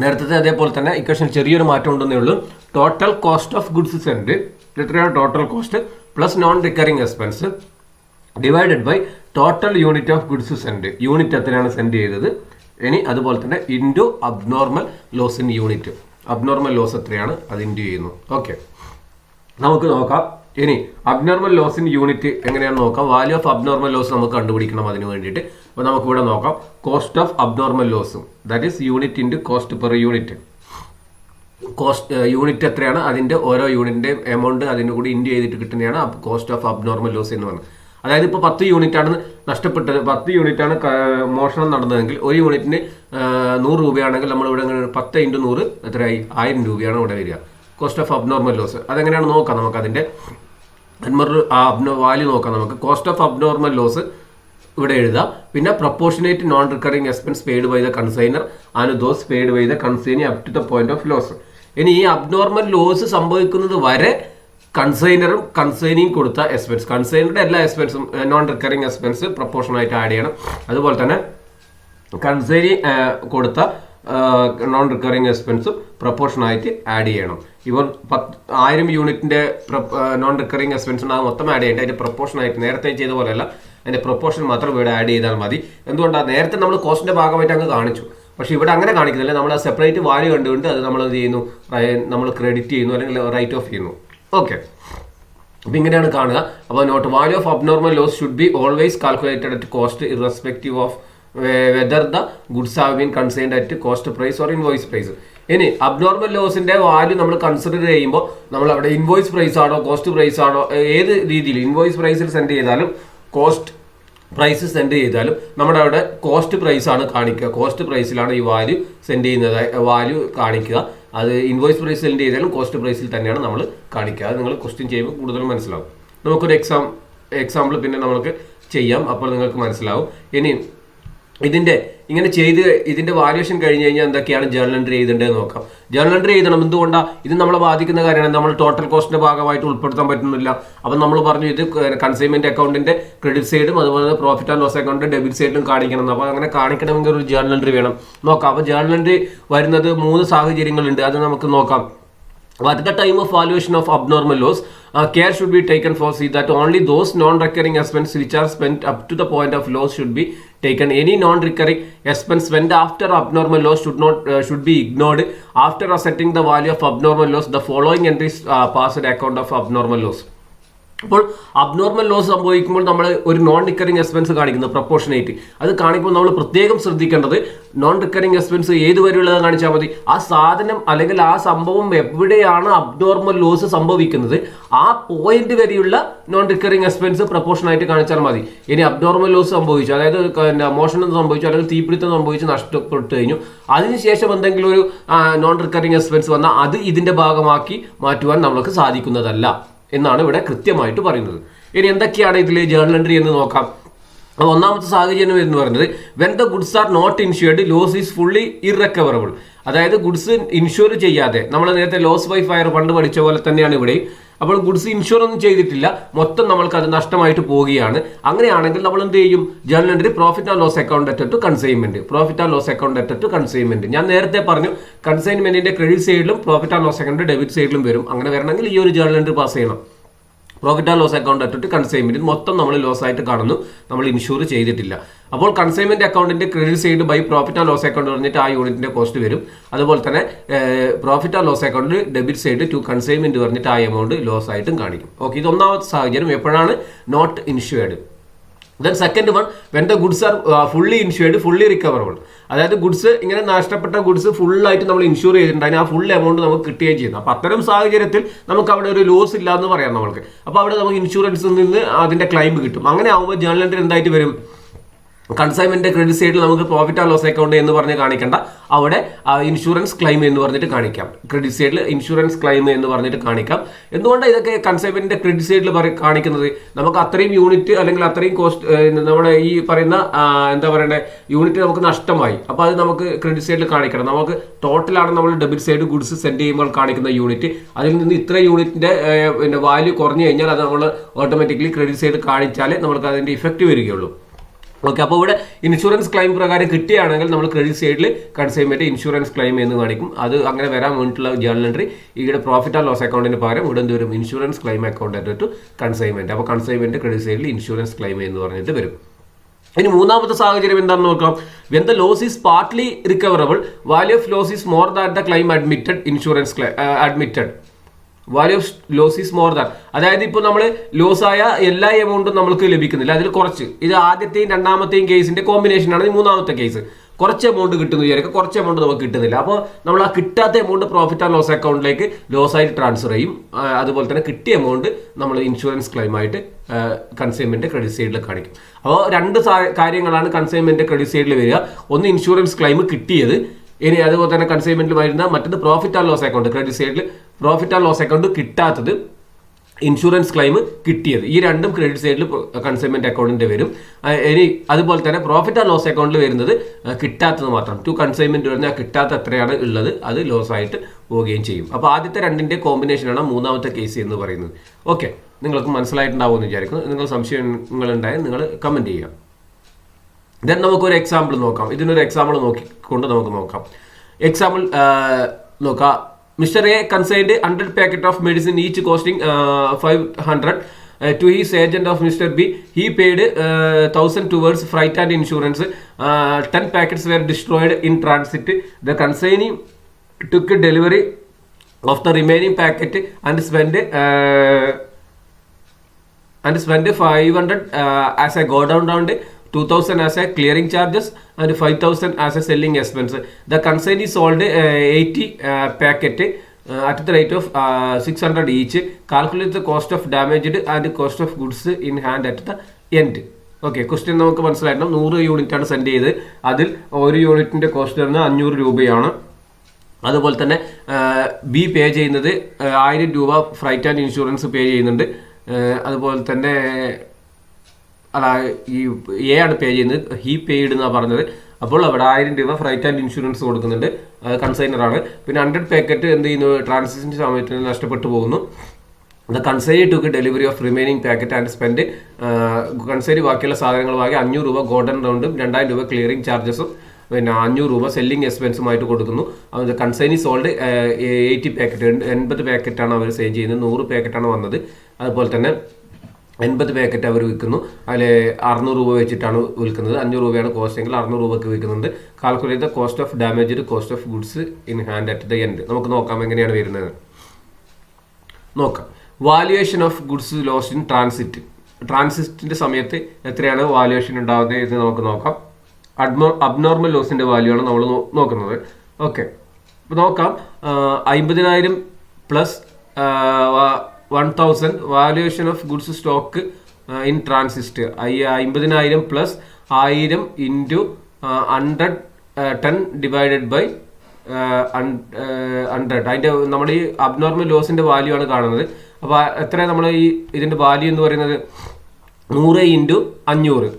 നേരത്തെ അതേപോലെ തന്നെ ഇക്വേഷൻ ചെറിയൊരു മാറ്റം ഉണ്ടെന്നേ ഉള്ളൂ. Total cost of goods sent എത്രയാണ്? Total cost plus non recurring expense divided by total unit of goods sent. Unit എത്രയാണ് സെൻഡ് ചെയ്തത്? ഇനി അതുപോലെ തന്നെ into abnormal loss in unit. Abnormal loss എത്രയാണ്? അത് ഇൻറ്റു ചെയ്യുന്നു. ഓക്കെ, നമുക്ക് നോക്കാം. ഇനി അബ്നോർമൽ ലോസ് ഇൻ യൂണിറ്റ് എങ്ങനെയാണെന്ന് നോക്കാം. വാല്യൂ ഓഫ് അബ്നോർമൽ ലോസ് നമുക്ക് കണ്ടുപിടിക്കണം അതിന് വേണ്ടിയിട്ട്. അപ്പോൾ നമുക്ക് ഇവിടെ നോക്കാം. കോസ്റ്റ് ഓഫ് അബ്നോർമൽ ലോസും that is unit into cost per unit. Unit എത്രയാണ്? അതിൻ്റെ ഓരോ യൂണിറ്റിൻ്റെ എമൗണ്ട് അതിൻ്റെ കൂടി ഇൻറ്റു ചെയ്തിട്ട് കിട്ടുന്നതാണ് കോസ്റ്റ് ഓഫ് അബ്നോർമൽ ലോസ് എന്ന് പറയുന്നത്. അതായത് ഇപ്പോൾ 10 യൂണിറ്റ് ആണ് നഷ്ടപ്പെട്ടത്, 10 യൂണിറ്റ് ആണ് മോഷണം നടന്നതെങ്കിൽ ഒരു യൂണിറ്റിന് 100 രൂപയാണെങ്കിൽ നമ്മൾ ഇവിടെ 10 × 100 എത്രയായി? 1000 രൂപയാണ് ഇവിടെ വരിക. Cost of abnormal loss. അതെങ്ങനെയാണ് നോക്കാം നമുക്ക്. അതിൻ്റെ വാല്യൂ നോക്കാം നമുക്ക്. കോസ്റ്റ് ഓഫ് അബ്നോർമൽ ലോസ് ഇവിടെ എഴുതാം. പിന്നെ proportionate non recurring expense paid by the consignor and those paid by the consignee up to the point of loss. ഇനി ഈ അബ്നോർമൽ ലോസ് സംഭവിക്കുന്നത് വരെ കൺസൈനറും കൺസൈനിയും കൊടുത്ത എക്സ്പെൻസ്, കൺസൈനറുടെ എല്ലാ എക്സ്പെൻസും നോൺ റിക്കറിംഗ് എക്സ്പെൻസ് പ്രൊപ്പോർഷനായിട്ട് ആഡ് ചെയ്യണം. അതുപോലെ തന്നെ കൺസൈനി കൊടുത്ത നോൺ റിക്കറിംഗ് എക്സ്പെൻസും പ്രൊപ്പോർഷനായിട്ട് ആഡ് ചെയ്യണം. ഇവർ 1000 യൂണിറ്റിന്റെ നോൺ റിക്കറിംഗ് എക്സ്പെൻസ് ഉണ്ട്, അത് മൊത്തം ആഡ് ചെയ്യേണ്ടത്. അതിന്റെ പ്രൊപ്പോർഷനായിട്ട് നേരത്തെ ചെയ്ത പോലെയല്ല, അതിന്റെ പ്രൊപ്പോർഷൻ മാത്രം ഇവിടെ ആഡ് ചെയ്താൽ മതി. എന്തുകൊണ്ടാണ്? നേരത്തെ നമ്മൾ കോസ്റ്റിന്റെ ഭാഗമായിട്ട് അങ്ങ് കാണിച്ചു, പക്ഷെ ഇവിടെ അങ്ങനെ കാണിക്കുന്നില്ല. നമ്മൾ ആ സെപ്പറേറ്റ് വാല്യൂ കണ്ടുകൊണ്ട് അത് നമ്മൾ എന്ത് ചെയ്യുന്നു, നമ്മൾ ക്രെഡിറ്റ് ചെയ്യുന്നു അല്ലെങ്കിൽ റൈറ്റ് ഓഫ് ചെയ്യുന്നു. ഓക്കെ, അപ്പം ഇങ്ങനെയാണ് കാണുക. അപ്പോൾ note value of abnormal loss should be always calculated at cost irrespective of whether the goods have been consigned at cost price or invoice price. ഇനി അബ്നോർമൽ ലോസിന്റെ വാല്യൂ നമ്മൾ കൺസിഡർ ചെയ്യുമ്പോൾ നമ്മൾ അവിടെ ഇൻവോയ്സ് പ്രൈസ് ആണോ കോസ്റ്റ് പ്രൈസ് ആണോ, ഏത് രീതിയിൽ ഇൻവോയ്സ് പ്രൈസിൽ സെൻഡ് ചെയ്താലും കോസ്റ്റ് പ്രൈസ് സെൻഡ് ചെയ്താലും നമ്മുടെ അവിടെ കോസ്റ്റ് പ്രൈസ് ആണ് കാണിക്കുക. കോസ്റ്റ് പ്രൈസിലാണ് ഈ വാല്യൂ സെൻഡ് ചെയ്യുന്നത്, വാല്യൂ കാണിക്കുക. അത് ഇൻവോയ്സ് പ്രൈസ് സെൻഡ് ചെയ്താലും കോസ്റ്റ് പ്രൈസിൽ തന്നെയാണ് നമ്മൾ കാണിക്കുക. അത് നിങ്ങൾ ക്വസ്റ്റ്യൻ ചെയ്യുമ്പോൾ കൂടുതലും മനസ്സിലാവും. നമുക്കൊരു എക്സാമ്പിൾ പിന്നെ നമുക്ക് ചെയ്യാം, അപ്പോൾ നിങ്ങൾക്ക് മനസ്സിലാവും. ഇനി ഇതിന്റെ ഇങ്ങനെ ചെയ്ത് ഇതിന്റെ വാല്യുവേഷൻ കഴിഞ്ഞ് കഴിഞ്ഞാൽ എന്തൊക്കെയാണ് ജേർണൽ എൻട്രി ചെയ്തേണ്ടത് നോക്കാം. ജേർണൽ എൻട്രി ചെയ്യണം. എന്തുകൊണ്ടാണ്? ഇത് നമ്മളെ ബാധിക്കുന്ന കാര്യമാണ്. നമ്മൾ ടോട്ടൽ കോസ്റ്റിന്റെ ഭാഗമായിട്ട് ഉൾപ്പെടുത്താൻ പറ്റുന്നില്ല. അപ്പം നമ്മൾ പറഞ്ഞു ഇത് കൺസൈൻമെന്റ് അക്കൗണ്ടിന്റെ ക്രെഡിറ്റ് സൈഡും അതുപോലെ പ്രോഫിറ്റ് ആൻഡ് ലോസ് അക്കൗണ്ടിന്റെ ഡെബിറ്റ് സൈഡിലും കാണിക്കണം. അപ്പോൾ അങ്ങനെ കാണിക്കണമെങ്കിൽ ഒരു ജേർണൽ എൻട്രി വേണം. നോക്കാം. അപ്പോൾ ജേർണൽ എൻട്രി വരുന്നത് 3 സാഹചര്യങ്ങളുണ്ട്. അത് നമുക്ക് നോക്കാം. At the time of valuation of abnormal loss, care should be taken for see that only those non-recurring expenses which are spent up to the point of loss should be taken. Any non-recurring expense spent after abnormal loss should be ignored. After ascertaining the value of abnormal loss, the following entries pass the account of abnormal loss. അപ്പോൾ അബ്നോർമൽ ലോസ് സംഭവിക്കുമ്പോൾ നമ്മൾ ഒരു നോൺ റിക്കറിംഗ് എക്സ്പെൻസ് കാണിക്കുന്നത് പ്രൊപ്പോർഷനേറ്റ്. അത് കാണിക്കുമ്പോൾ നമ്മൾ പ്രത്യേകം ശ്രദ്ധിക്കേണ്ടത് നോൺ റിക്കറിംഗ് എക്സ്പെൻസ് ഏതുവരെയുള്ളത് കാണിച്ചാൽ മതി. ആ സാധനം അല്ലെങ്കിൽ ആ സംഭവം എവിടെയാണ് അബ്നോർമൽ ലോസ് സംഭവിക്കുന്നത് ആ പോയിന്റ് വരെയുള്ള നോൺ റിക്കറിംഗ് എക്സ്പെൻസ് പ്രൊപ്പോർഷനായിട്ട് കാണിച്ചാൽ മതി. ഇനി അബ്നോർമൽ ലോസ് സംഭവിച്ചു, അതായത് മോഷണം സംഭവിച്ചു അല്ലെങ്കിൽ തീപിടുത്തം സംഭവിച്ചു, നഷ്ടപ്പെട്ടു കഴിഞ്ഞു, അതിനുശേഷം എന്തെങ്കിലും ഒരു നോൺ റിക്കറിംഗ് എക്സ്പെൻസ് വന്നാൽ അത് ഇതിന്റെ ഭാഗമാക്കി മാറ്റുവാൻ നമുക്ക് സാധിക്കുന്നതല്ല എന്നാണ് ഇവിടെ കൃത്യമായിട്ട് പറയുന്നത്. ഇനി എന്തൊക്കെയാണ് ഇതിൽ ജേർണൽ എൻട്രി എന്ന് നോക്കാം. ഒന്നാമത്തെ സാഹചര്യം എന്ന് പറയുന്നത് when the goods are not insured loss is fully irrecoverable. അതായത് ഗുഡ്സ് ഇൻഷുർ ചെയ്യാതെ, നമ്മൾ നേരത്തെ ലോസ് ബൈ ഫയർ ഫണ്ട് പഠിച്ച പോലെ തന്നെയാണ് ഇവിടെ. അപ്പോൾ ഗുഡ്സ് ഇൻഷുർ ഒന്നും ചെയ്തിട്ടില്ല, മൊത്തം നമ്മൾക്ക് അത് നഷ്ടമായിട്ട് പോവുകയാണ്. അങ്ങനെയാണെങ്കിൽ നമ്മൾ എന്ത് ചെയ്യും? Journal entry profit and loss account at to consignment. Profit and loss account at to consignment. ഞാൻ നേരത്തെ പറഞ്ഞു കൺസൈൻമെന്റിന്റെ ക്രെഡിറ്റ് സൈഡിലും profit and loss account debit സൈഡിലും വരും. അങ്ങനെ വരണമെങ്കിൽ ഈ ഒരു ജേർണൽ എൻട്രി പാസ് ചെയ്യണം. Profit and loss account at consignment മൊത്തം നമ്മൾ ലോസ് ആയിട്ട് കാണുന്നു, നമ്മൾ ഇൻഷൂർ ചെയ്തിട്ടില്ല. അപ്പോൾ കൺസൈൻമെന്റ് അക്കൗണ്ടിന്റെ credit side by profit and loss account പറഞ്ഞിട്ട് ആ യൂണിറ്റിന്റെ കോസ്റ്റ് വരും. അതുപോലെ തന്നെ profit and loss account debit side to consignment പറഞ്ഞിട്ട് ആ എമൗണ്ട് ലോസ് ആയിട്ടും കാണിക്കും. ഓക്കെ, ഇത് ഒന്നാമത്തെ സാഹചര്യം എപ്പോഴാണ് not insured. Then second one when the goods are fully insured fully recoverable. അതായത് ഗുഡ്സ് ഇങ്ങനെ നഷ്ടപ്പെട്ട ഗുഡ്സ് ഫുള്ളായിട്ട് നമ്മൾ ഇൻഷൂർ ചെയ്തിട്ടുണ്ടെങ്കിൽ ആ ഫുൾ എമൗണ്ട് നമുക്ക് കിട്ടുകയും ചെയ്യുന്നു. അപ്പോൾ അത്തരം സാഹചര്യത്തിൽ നമുക്ക് അവിടെ ഒരു ലോസ് ഇല്ല എന്ന് പറയാം നമ്മൾക്ക്. അപ്പോൾ അവിടെ നമുക്ക് ഇൻഷുറൻസിൽ നിന്ന് അതിന്റെ ക്ലെയിം കിട്ടും. അങ്ങനെ ആകുമ്പോൾ ജേർണൽ എൻട്രി എന്തായിട്ട് വരും? കൺസൈൻമെന്റ് ക്രെഡിറ്റ് സൈഡിൽ നമുക്ക് പ്രോഫിറ്റ് ആൻഡ് ലോസ് അക്കൗണ്ട് എന്ന് പറഞ്ഞ് കാണിക്കേണ്ട, അവിടെ ഇൻഷുറൻസ് ക്ലെയിം എന്ന് പറഞ്ഞിട്ട് കാണിക്കാം. ക്രെഡിറ്റ് സൈഡിൽ ഇൻഷുറൻസ് ക്ലെയിം എന്ന് പറഞ്ഞിട്ട് കാണിക്കാം. എന്തുകൊണ്ടാണ് ഇതൊക്കെ കൺസൈൻമെന്റിന്റെ ക്രെഡിറ്റ് സൈഡിൽ കാണിക്കുന്നത്? നമുക്ക് അത്രയും യൂണിറ്റ് അല്ലെങ്കിൽ അത്രയും കോസ്റ്റ് നമ്മുടെ ഈ പറയുന്ന എന്താ പറയണ്ടേ യൂണിറ്റ് നമുക്ക് നഷ്ടമായി. അപ്പോൾ അത് നമുക്ക് ക്രെഡിറ്റ് സൈഡിൽ കാണിക്കണം. നമുക്ക് ടോട്ടലാണ് നമ്മൾ ഡെബിറ്റ് സൈഡ് ഗുഡ്സ് സെൻഡ് ചെയ്യുമ്പോൾ കാണിക്കുന്ന യൂണിറ്റ്. അതിൽ നിന്ന് ഇത്ര യൂണിറ്റിന്റെ വാല്യൂ കുറഞ്ഞു കഴിഞ്ഞാൽ അത് നമ്മൾ ഓട്ടോമാറ്റിക്കലി ക്രെഡിറ്റ് സൈഡ് കാണിച്ചാലേ നമുക്ക് അതിന്റെ ഇഫക്റ്റ് വരികയുള്ളൂ. ഓക്കെ, അപ്പോൾ ഇവിടെ ഇൻഷുറൻസ് ക്ലെയിം പ്രകാരം കിട്ടുകയാണെങ്കിൽ നമ്മൾ ക്രെഡിറ്റ് സൈഡിൽ കൺസൈൻമെന്റ് ഇൻഷുറൻസ് ക്ലെയിം എന്ന് കാണിക്കും. അത് അങ്ങനെ വരാൻ വേണ്ടിയിട്ടുള്ള ജേർണൽ എൻട്രി ഇവിടെ പ്രോഫിറ്റ് ആൻഡ് ലോസ് അക്കൗണ്ടിന് പകരം ഇവിടെ എന്ത് വരും? Insurance claim account to consignment. അപ്പോൾ കൺസൈൻമെന്റ് ക്രെഡിറ്റ് സൈഡിൽ ഇൻഷുറൻസ് ക്ലെയിം എന്ന് പറഞ്ഞിട്ട് വരും. ഇനി മൂന്നാമത്തെ സാഹചര്യം എന്താണെന്ന് നോക്കാം. When the loss is partly recoverable value of loss is more than the claim admitted insurance admitted. Value of loss is more than, അതായത് ഇപ്പോൾ നമ്മൾ ലോസ് ആയ എല്ലാ എമൗണ്ടും നമുക്ക് ലഭിക്കുന്നില്ല, അതിൽ കുറച്ച്. ഇത് ആദ്യത്തെയും രണ്ടാമത്തെയും കേസിന്റെ കോമ്പിനേഷനാണ് ഈ മൂന്നാമത്തെ കേസ്. കുറച്ച് എമൗണ്ട് കിട്ടുന്നു വിചാരിക്കുക, കുറച്ച് എമൗണ്ട് നമുക്ക് കിട്ടുന്നില്ല. അപ്പോൾ നമ്മൾ ആ കിട്ടാത്ത എമൗണ്ട് പ്രോഫിറ്റ് ആൻഡ് ലോസ് അക്കൗണ്ടിലേക്ക് ലോസ് ആയിട്ട് ട്രാൻസ്ഫർ ചെയ്യും. അതുപോലെ തന്നെ കിട്ടിയ എമൗണ്ട് നമ്മൾ ഇൻഷുറൻസ് ക്ലെയിം ആയിട്ട് കൺസൈൻമെന്റ് ക്രെഡിറ്റ് സൈഡിൽ കാണിക്കും. അപ്പോൾ രണ്ട് കാര്യങ്ങളാണ് കൺസൈൻമെന്റ് ക്രെഡിറ്റ് സൈഡിൽ വരിക. ഒന്ന് ഇൻഷുറൻസ് ക്ലെയിം കിട്ടിയത്, ഇനി അതുപോലെ തന്നെ കൺസൈൻമെന്റിൽ വരുന്ന മറ്റത് profit and loss account credit സൈഡിൽ പ്രോഫിറ്റ് ആൻഡ് ലോസ് അക്കൗണ്ട് കിട്ടാത്തത്, ഇൻഷുറൻസ് ക്ലെയിം കിട്ടിയത്. ഈ രണ്ടും ക്രെഡിറ്റ് സൈഡിൽ കൺസൈൻമെന്റ് അക്കൗണ്ടിന്റെ വരും. ഇനി അതുപോലെ തന്നെ പ്രോഫിറ്റ് ആൻഡ് ലോസ് അക്കൗണ്ടിൽ വരുന്നത് കിട്ടാത്തത് മാത്രം. ടു കൺസൈൻമെന്റ് വരുന്ന കിട്ടാത്ത എത്രയാണ് ഉള്ളത് അത് ലോസ് ആയിട്ട് പോവുകയും ചെയ്യും. അപ്പോൾ ആദ്യത്തെ രണ്ടിന്റെ കോമ്പിനേഷനാണ് മൂന്നാമത്തെ കേസ് എന്ന് പറയുന്നത്. ഓക്കെ, നിങ്ങൾക്ക് മനസ്സിലായിട്ടുണ്ടാവുമെന്ന് വിചാരിക്കുന്നു. നിങ്ങൾ സംശയങ്ങളുണ്ടായാൽ നിങ്ങൾ കമന്റ് ചെയ്യുക. ദെൻ നമുക്കൊരു എക്സാമ്പിൾ നോക്കാം. ഇതിനൊരു എക്സാമ്പിൾ നോക്കിക്കൊണ്ട് നമുക്ക് നോക്കാം. എക്സാമ്പിൾ നോക്കാം. Mr. A consigned 100 packet of medicine each costing 500 to his agent of Mr. B. He paid 1000 towards freight and insurance. 10 packets were destroyed in transit. The consignee took delivery of the remaining packet and spent 500 as a go down round, 2000 as a clearing charges and 5000 as a selling expense. The consignee sold 80 packet at the rate of 600 each. Calculate the cost of damaged and cost of goods in hand at the end. Okay, question നമുക്ക് മനസ്സിലാക്കണം. 100 യൂണിറ്റ് ആണ് സെൻഡ് ചെയ്ത്. അതിൽ ഒരു യൂണിറ്റിന്റെ കോസ്റ്റ് വരുന്നത് 500 രൂപയാണ്. അതുപോലെ തന്നെ ബി പേ ചെയ്യുന്നത് 1000 രൂപ ഫ്രൈറ്റ് ആൻഡ് ഇൻഷുറൻസ് പേ ചെയ്യുന്നുണ്ട്. അതുപോലെ തന്നെ ഈ എ ആണ് പേ ചെയ്യുന്നത്, ഹി പെയ്ഡ് എന്നാണ് പറഞ്ഞത്. അപ്പോൾ അവിടെ 1000 രൂപ ഫ്രൈറ്റ് ആൻഡ് ഇൻഷുറൻസ് കൊടുക്കുന്നുണ്ട്, കൺസൈനറാണ്. പിന്നെ 100 പാക്കറ്റ് എന്ത് ചെയ്യുന്നു, ട്രാൻസാക്ഷൻ്റെ സമയത്ത് നഷ്ടപ്പെട്ടു പോകുന്നു. The consignee took delivery of remaining packet and spend. Consignee ബാക്കിയുള്ള സാധനങ്ങൾ വാങ്ങി 500 രൂപ ഗോൾഡൻ റൗണ്ടും 2000 രൂപ ക്ലിയറിംഗ് ചാർജസും പിന്നെ 500 രൂപ സെല്ലിംഗ് എക്സ്പെൻസുമായിട്ട് കൊടുക്കുന്നു. അത് കൺസൈനി സോൾഡ് 80 പാക്കറ്റ്, 80 പാക്കറ്റാണ് അവർ സെയിൽ ചെയ്യുന്നത്. 100 പാക്കറ്റാണ് വന്നത്. അതുപോലെ തന്നെ 80 പാക്കറ്റ് അവർ വിൽക്കുന്നു. അതിൽ 600 രൂപ വെച്ചിട്ടാണ് വിൽക്കുന്നത്. 500 രൂപയാണ് കോസ്റ്റ് എങ്കിൽ 600 രൂപയ്ക്ക് വിൽക്കുന്നുണ്ട്. Calculate the cost of damaged, cost of goods in hand at the end. നമുക്ക് നോക്കാം എങ്ങനെയാണ് വരുന്നത്. നോക്കാം. Valuation of goods lost in transit. ട്രാൻസിറ്റിന്റെ സമയത്ത് എത്രയാണ് വാല്യുവേഷൻ ഉണ്ടാവുന്നത് എന്ന് നമുക്ക് നോക്കാം. അബ്നോർമൽ ലോസിന്റെ വാല്യൂ ആണ് നമ്മൾ നോക്കുന്നത്. ഓക്കെ, അപ്പോൾ നോക്കാം. 50,000 plus 1000 valuation of goods stock in transit. 50,000 plus 1000 into 100 10 divided by 100. അതിൻ്റെ നമ്മുടെ ഈ അബ്നോർമൽ ലോസിന്റെ വാല്യൂ ആണ് കാണുന്നത്. അപ്പോൾ എത്ര നമ്മൾ ഈ ഇതിന്റെ വാല്യൂ എന്ന് പറയുന്നത് 100 ഇൻറ്റു 500.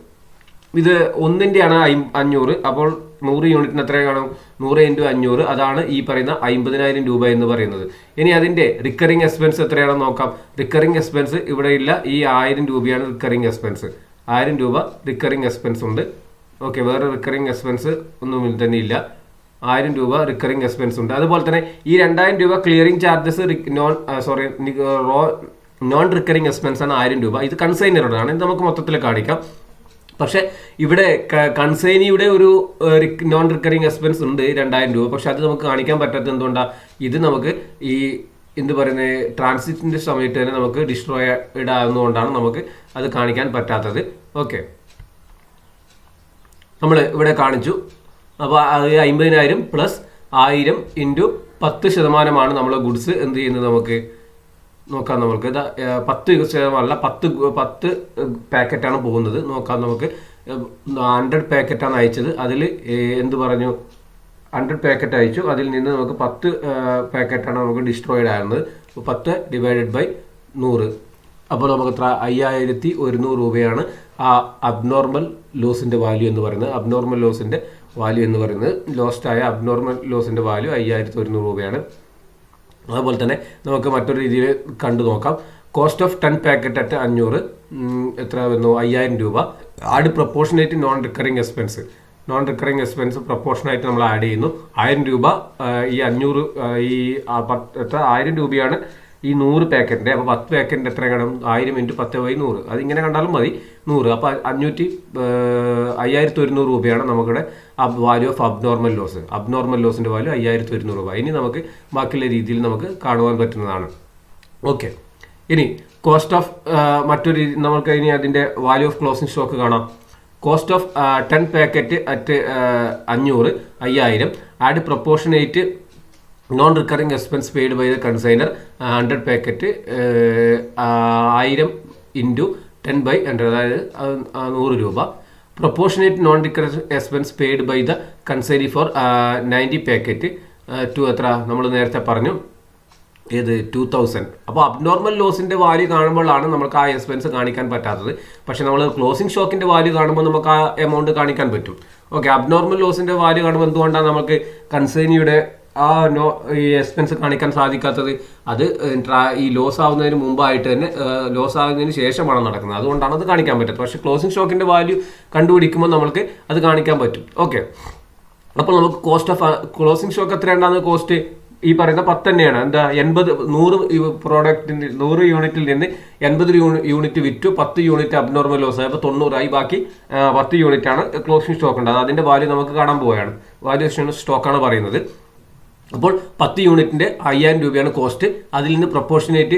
ഇത് ഒന്നിൻ്റെയാണ് 500. അപ്പോൾ 100 യൂണിറ്റിന് എത്ര കാണും, 100 ഇൻറ്റു 500. അതാണ് ഈ പറയുന്ന 50,000 രൂപ എന്ന് പറയുന്നത്. ഇനി അതിന്റെ റിക്കറിംഗ് എക്സ്പെൻസ് എത്രയാണെന്ന് നോക്കാം. റിക്കറിംഗ് എക്സ്പെൻസ് ഇവിടെ ഇല്ല. ഈ 1000 രൂപയാണ് റിക്കറിംഗ് എക്സ്പെൻസ്. 1000 രൂപ റിക്കറിംഗ് എക്സ്പെൻസ് ഉണ്ട്. ഓക്കെ, വേറെ റിക്കറിംഗ് എക്സ്പെൻസ് ഒന്നും തന്നെ ഇല്ല. 1000 രൂപ റിക്കറിംഗ് എക്സ്പെൻസ് ഉണ്ട്. അതുപോലെ തന്നെ ഈ 2000 രൂപ clearing charges non recurring expense ആണ് 1000 രൂപ. ഇത് കൺസൈനറുടെയാണ്. ഇത് നമുക്ക് മൊത്തത്തിൽ കാണിക്കാം. പക്ഷെ ഇവിടെ കൺസൈനിയുടെ ഒരു നോൺ റിക്കറിംഗ് എക്സ്പെൻസ് ഉണ്ട് 2000 രൂപ. പക്ഷെ അത് നമുക്ക് കാണിക്കാൻ പറ്റാത്തത് എന്തുകൊണ്ടാണ്? ഇത് നമുക്ക് ഈ എന്ത് പറയുന്നത് ട്രാൻസിറ്റിന്റെ സമയത്ത് തന്നെ നമുക്ക് ഡിസ്ട്രോയിഡ് ആകുന്നതുകൊണ്ടാണ് നമുക്ക് അത് കാണിക്കാൻ പറ്റാത്തത്. ഓക്കെ, നമ്മൾ ഇവിടെ കാണിച്ചു. അപ്പോൾ 50,000 പ്ലസ് 1000 ഇൻറ്റു 10% നമ്മൾ ഗുഡ്സ് എന്ത് ചെയ്യുന്നത് നമുക്ക് നോക്കാം. നമുക്ക് 10% 10 പാക്കറ്റാണ് പോകുന്നത്. നോക്കാം. നമുക്ക് 100 പാക്കറ്റാണ് അയച്ചത്. അതിൽ എന്ത് പറഞ്ഞു, 100 പാക്കറ്റ് അയച്ചു. അതിൽ നിന്ന് നമുക്ക് 10 പാക്കറ്റാണ് നമുക്ക് ഡിസ്ട്രോയിഡ് ആകുന്നത്. 10 ഡിവൈഡഡ് ബൈ 100. അപ്പോൾ നമുക്ക് എത്ര, 5100 രൂപയാണ് ആ അബ്നോർമൽ ലോസിന്റെ വാല്യൂ എന്ന് പറയുന്നത്. അബ്നോർമൽ ലോസിന്റെ വാല്യൂ എന്ന് പറയുന്നത്, ലോസ്റ്റായ അബ്നോർമൽ ലോസിന്റെ വാല്യൂ 5100 രൂപയാണ്. അതുപോലെ തന്നെ നമുക്ക് മറ്റൊരു രീതിയിൽ കണ്ടു നോക്കാം. കോസ്റ്റ് ഓഫ് 10 പാക്കറ്റ് അറ്റ് 500 എത്ര വരുന്നു, 5000 രൂപ. Add proportionate non recurring expense. Non recurring expense പ്രൊപ്പോർഷനായിട്ട് നമ്മൾ ആഡ് ചെയ്യുന്നു. 1000 രൂപ ഈ 500 ഈ 1000 രൂപയാണ് ഈ 100 പാക്കറ്റിന്റെ. അപ്പോൾ 10 പാക്കറ്റിന്റെ എത്ര കാണും, 1000 ഇൻറ്റു 10/100. അതിങ്ങനെ കണ്ടാലും മതി, 100. അപ്പോൾ 5100 രൂപയാണ് നമുക്കിവിടെ value of abnormal loss. Abnormal ലോസിന്റെ വാല്യൂ 5100 രൂപ. ഇനി നമുക്ക് ബാക്കിയുള്ള രീതിയിൽ നമുക്ക് കാണുവാൻ പറ്റുന്നതാണ്. ഓക്കെ, ഇനി കോസ്റ്റ് ഓഫ് മറ്റൊരു നമുക്ക് ഇനി അതിന്റെ വാല്യൂ ഓഫ് ക്ലോസിംഗ് സ്റ്റോക്ക് കാണാം. Cost of 10 packet at 500 5000. Add proportionate non recurring expense paid by the consignor 100 packet 1000 into 10/100, അതായത് 100 രൂപ. Proportionate non recurring expense paid by the consignee for 90 packet to എത്ര നമ്മൾ നേരത്തെ പറഞ്ഞു ഏത് 2000. അപ്പോൾ അബ്നോർമൽ ലോസിന്റെ വാല്യൂ കാണുമ്പോഴാണ് നമുക്ക് ആ എക്സ്പെൻസ് കാണിക്കാൻ പറ്റാത്തത്. പക്ഷെ നമ്മൾ ക്ലോസിംഗ് സ്റ്റോക്കിന്റെ വാല്യൂ കാണുമ്പോൾ നമുക്ക് ആ എമൗണ്ട് കാണിക്കാൻ പറ്റും. ഓക്കെ, അബ്നോർമൽ ലോസിന്റെ വാല്യൂ കാണുമ്പോൾ എന്തുകൊണ്ടാണ് നമുക്ക് കൺസൈനിയുടെ ഈ എക്സ്പെൻസ് കാണിക്കാൻ സാധിക്കാത്തത്? അത് ഈ ലോസ് ആവുന്നതിന് മുമ്പായിട്ട് തന്നെ, ലോസ് ആവുന്നതിന് ശേഷമാണ് നടക്കുന്നത്. അതുകൊണ്ടാണ് അത് കാണിക്കാൻ പറ്റുന്നത്. പക്ഷെ ക്ലോസിംഗ് സ്റ്റോക്കിന്റെ വാല്യൂ കണ്ടുപിടിക്കുമ്പോൾ നമുക്ക് അത് കാണിക്കാൻ പറ്റും. ഓക്കെ, അപ്പോൾ നമുക്ക് കോസ്റ്റ് ഓഫ് ക്ലോസിംഗ് സ്റ്റോക്ക് എത്രയുണ്ടാകുന്ന കോസ്റ്റ് ഈ പറയുന്ന 10 തന്നെയാണ്. എന്താ 100 പ്രോഡക്റ്റിന്റെ 100 യൂണിറ്റിൽ നിന്ന് 80 യൂണിറ്റ് വിറ്റു, 10 യൂണിറ്റ് അബ്നോർമൽ ലോസ് ആയപ്പോൾ 90 ആയി. ബാക്കി 10 യൂണിറ്റ് ആണ് ക്ലോസിംഗ് സ്റ്റോക്ക് ഉണ്ട്. അതിന്റെ വാല്യൂ നമുക്ക് കാണാൻ പോവുകയാണ്. വാല്യൂഷൻ സ്റ്റോക്കാണ് പറയുന്നത്. അപ്പോൾ 10 യൂണിറ്റിന്റെ 5000 രൂപയാണ് കോസ്റ്റ്. അതിൽ നിന്ന് പ്രൊപ്പോർഷനേറ്റ്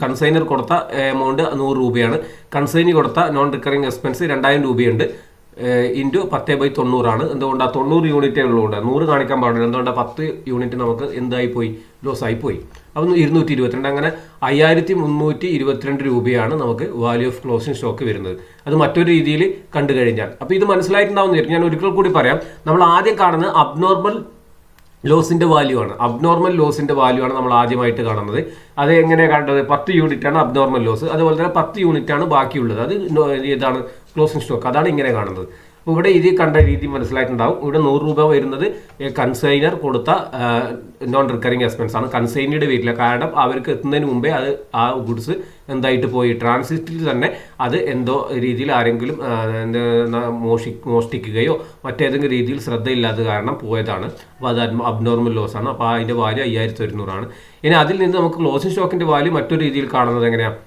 കൺസൈനർ കൊടുത്ത എമൗണ്ട് 100 രൂപയാണ്. കൺസൈനി കൊടുത്ത നോൺ റിക്കറിംഗ് എക്സ്പെൻസ് 2000 രൂപയുണ്ട്. ഇൻറ്റു 10/90 ആണ്. എന്തുകൊണ്ടാണ് 90 യൂണിറ്റേ ഉള്ളതുകൊണ്ട് 100 കാണിക്കാൻ പാടില്ല. എന്തുകൊണ്ടാണ് 10 യൂണിറ്റ് നമുക്ക് എന്തായി പോയി, ലോസ് ആയി പോയി. അപ്പം 222. അങ്ങനെ 5322 രൂപയാണ് നമുക്ക് വാല്യൂ ഓഫ് ക്ലോസിംഗ് സ്റ്റോക്ക് വരുന്നത്. അത് മറ്റൊരു രീതിയിൽ കണ്ടു കഴിഞ്ഞാൽ. അപ്പോൾ ഇത് മനസ്സിലായിട്ടുണ്ടാവുന്ന ഞാൻ ഒരിക്കൽ കൂടി പറയാം. നമ്മൾ ആദ്യം കാണുന്നത് അബ്നോർമൽ ലോസിന്റെ വാല്യൂ ആണ്. അബ്നോർമൽ ലോസിന്റെ വാല്യൂ ആണ് നമ്മൾ ആദ്യമായിട്ട് കാണുന്നത്. അത് എങ്ങനെയാണ് കണ്ടത്? 10 യൂണിറ്റ് ആണ് അബ്നോർമൽ ലോസ്. അതുപോലെ തന്നെ 10 യൂണിറ്റ് ആണ് ബാക്കിയുള്ളത്. അത് ഏതാണ്? Closing stock. അതാണ് ഇങ്ങനെ കാണുന്നത്. അപ്പോൾ ഇവിടെ ഇത് കണ്ട രീതി മനസ്സിലായിട്ടുണ്ടാവും. ഇവിടെ 100 രൂപ വരുന്നത് കൺസൈനർ കൊടുത്ത നോൺ റിക്കറിംഗ് എക്സ്പെൻസ് ആണ്. കൺസൈനിയുടെ പേരില്ല. കാരണം അവർക്ക് എത്തുന്നതിന് മുമ്പേ അത് ആ ഗുഡ്സ് എന്തായിട്ട് പോയി, ട്രാൻസിറ്റിൽ തന്നെ അത് എന്തോ രീതിയിൽ ആരെങ്കിലും മോഷ്ടിക്കുകയോ മറ്റേതെങ്കിലും രീതിയിൽ ശ്രദ്ധയില്ലാത്ത കാരണം പോയതാണ്. അപ്പോൾ അത് അബ്നോർമൽ ലോസ് ആണ്. അപ്പോൾ അതിൻ്റെ വാല്യൂ 5100 ഇനി അതിൽ നിന്ന് നമുക്ക് ക്ലോസിംഗ് സ്റ്റോക്കിൻ്റെ വാല്യൂ മറ്റൊരു രീതിയിൽ കാണുന്നത് എങ്ങനെയാണ്?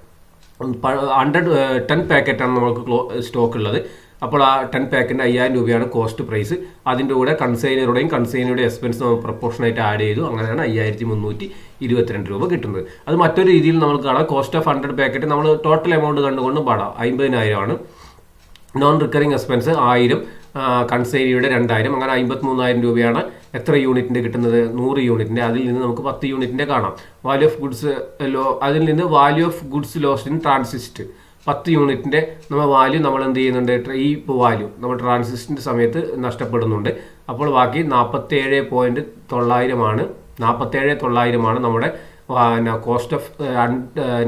10 പാക്കറ്റാണ് നമുക്ക് സ്റ്റോക്ക് ഉള്ളത്. അപ്പോൾ ആ 10 പാക്കറ്റിന് 5000 രൂപയാണ് കോസ്റ്റ് പ്രൈസ്. അതിൻ്റെ കൂടെ കൺസൈനറുടെയും എക്സ്പെൻസ് നമ്മൾ പ്രൊപ്പോർഷനായിട്ട് ആഡ് ചെയ്തു. അങ്ങനെയാണ് 5322 രൂപ കിട്ടുന്നത്. അത് മറ്റൊരു രീതിയിൽ നമുക്ക് കാണാം. കോസ്റ്റ് ഓഫ് 100 പാക്കറ്റ് നമ്മൾ ടോട്ടൽ എമൗണ്ട് കണ്ടുകൊണ്ട് പാടാം. 50000 ആണ്. നോൺ റിക്കറിംഗ് എക്സ്പെൻസ് 1000, കൺസൈനിയുടെ 2000, അങ്ങനെ 53000 രൂപയാണ്. എത്ര യൂണിറ്റിൻ്റെ കിട്ടുന്നത്? 100 യൂണിറ്റിൻ്റെ. അതിൽ നിന്ന് നമുക്ക് 10 യൂണിറ്റിൻ്റെ കാണാം. വാല്യൂ ഓഫ് ഗുഡ്സ് അതിൽ നിന്ന് value of goods lost in transit 10 യൂണിറ്റിൻ്റെ വാല്യൂ നമ്മൾ എന്ത് ചെയ്യുന്നുണ്ട്? ഈ വാല്യൂ നമ്മൾ ട്രാൻസിസ്റ്റിൻ്റെ സമയത്ത് നഷ്ടപ്പെടുന്നുണ്ട്. അപ്പോൾ ബാക്കി 47,900 ആണ്. 47,900 നമ്മുടെ കോസ്റ്റ് ഓഫ്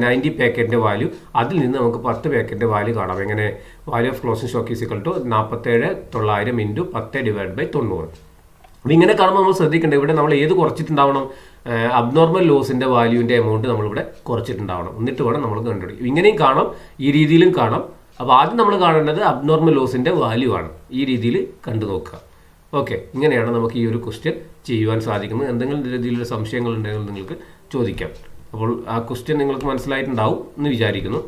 90 പാക്കറ്റിൻ്റെ വാല്യൂ. അതിൽ നിന്ന് നമുക്ക് 10 പാക്കറ്റിൻ്റെ വാല്യൂ കാണാം. എങ്ങനെ? Value of closing stock is equal to 47,900 into 10/90. അപ്പോൾ ഇങ്ങനെ കാണുമ്പോൾ നമ്മൾ ശ്രദ്ധിക്കേണ്ടത് ഇവിടെ നമ്മൾ ഏത് കുറച്ചിട്ടുണ്ടാവണം? അബ്നോർമൽ ലോസിൻ്റെ വാല്യൂവിൻ്റെ എമൗണ്ട് നമ്മളിവിടെ കുറച്ചിട്ടുണ്ടാവണം. എന്നിട്ട് വേണം നമ്മൾ കണ്ടുപിടിക്കും. ഇങ്ങനെയും കാണാം, ഈ രീതിയിലും കാണാം. അപ്പോൾ ആദ്യം നമ്മൾ കാണേണ്ടത് അബ്നോർമൽ ലോസിൻ്റെ വാല്യൂ ആണ്. ഈ രീതിയിൽ കണ്ടു നോക്കുക. ഓക്കെ, ഇങ്ങനെയാണ് നമുക്ക് ഈ ഒരു ക്വസ്റ്റ്യൻ ചെയ്യുവാൻ സാധിക്കുന്നത്. എന്തെങ്കിലും രീതിയിലുള്ള സംശയങ്ങൾ ഉണ്ടെങ്കിൽ നിങ്ങൾക്ക് ചോദിക്കാം. അപ്പോൾ ആ ക്വസ്റ്റ്യൻ നിങ്ങൾക്ക് മനസ്സിലായിട്ടുണ്ടാവും എന്ന് വിചാരിക്കുന്നു.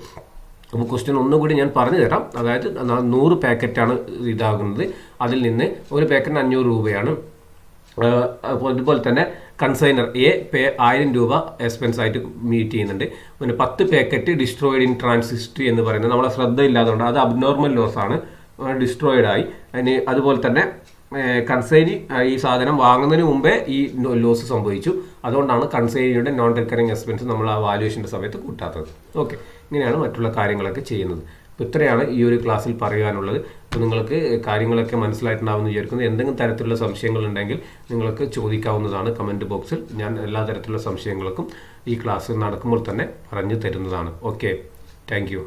അപ്പോൾ ക്വസ്റ്റ്യൻ ഒന്നുകൂടി ഞാൻ പറഞ്ഞു തരാം. അതായത് 100 പാക്കറ്റാണ് ഇതാകുന്നത്. അതിൽ നിന്ന് ഒരു പാക്കറ്റിന് 500 രൂപയാണ്. അതുപോലെ തന്നെ കൺസൈനർ 1000 രൂപ എക്സ്പെൻസ് ആയിട്ട് മീറ്റ് ചെയ്യുന്നുണ്ട്. പിന്നെ 10 പാക്കറ്റ് ഡിസ്ട്രോയിഡ് ഇൻ ട്രാൻസിസ്റ്റ് എന്ന് പറയുന്നത് നമ്മളെ ശ്രദ്ധയില്ലാത്തതുകൊണ്ട് അത് അബ്നോർമൽ ലോസ് ആണ്, ഡിസ്ട്രോയിഡ് ആയി. അതിന് അതുപോലെ തന്നെ കൺസൈനി ഈ സാധനം വാങ്ങുന്നതിന് മുമ്പേ ഈ ലോസ് സംഭവിച്ചു. അതുകൊണ്ടാണ് കൺസൈനിയുടെ നോൺ റിക്കറിംഗ് എക്സ്പെൻസ് നമ്മൾ ആ വാല്യൂഷൻ്റെ സമയത്ത് കൂട്ടാത്തത്. ഓക്കെ, ഇങ്ങനെയാണ് മറ്റുള്ള കാര്യങ്ങളൊക്കെ ചെയ്യുന്നത്. അപ്പോൾ ഇത്രയാണ് ഈ ഒരു ക്ലാസ്സിൽ പറയാനുള്ളത്. അപ്പോൾ നിങ്ങൾക്ക് കാര്യങ്ങളൊക്കെ മനസ്സിലായിട്ടുണ്ടാവുമെന്ന് വിചാരിക്കുന്നു. എന്തെങ്കിലും തരത്തിലുള്ള സംശയങ്ങളുണ്ടെങ്കിൽ നിങ്ങൾക്ക് ചോദിക്കാവുന്നതാണ് കമൻറ്റ് ബോക്സിൽ. ഞാൻ എല്ലാ തരത്തിലുള്ള സംശയങ്ങൾക്കും ഈ ക്ലാസ് നടക്കുമ്പോൾ തന്നെ പറഞ്ഞു തരുന്നതാണ്. Okay, thank you.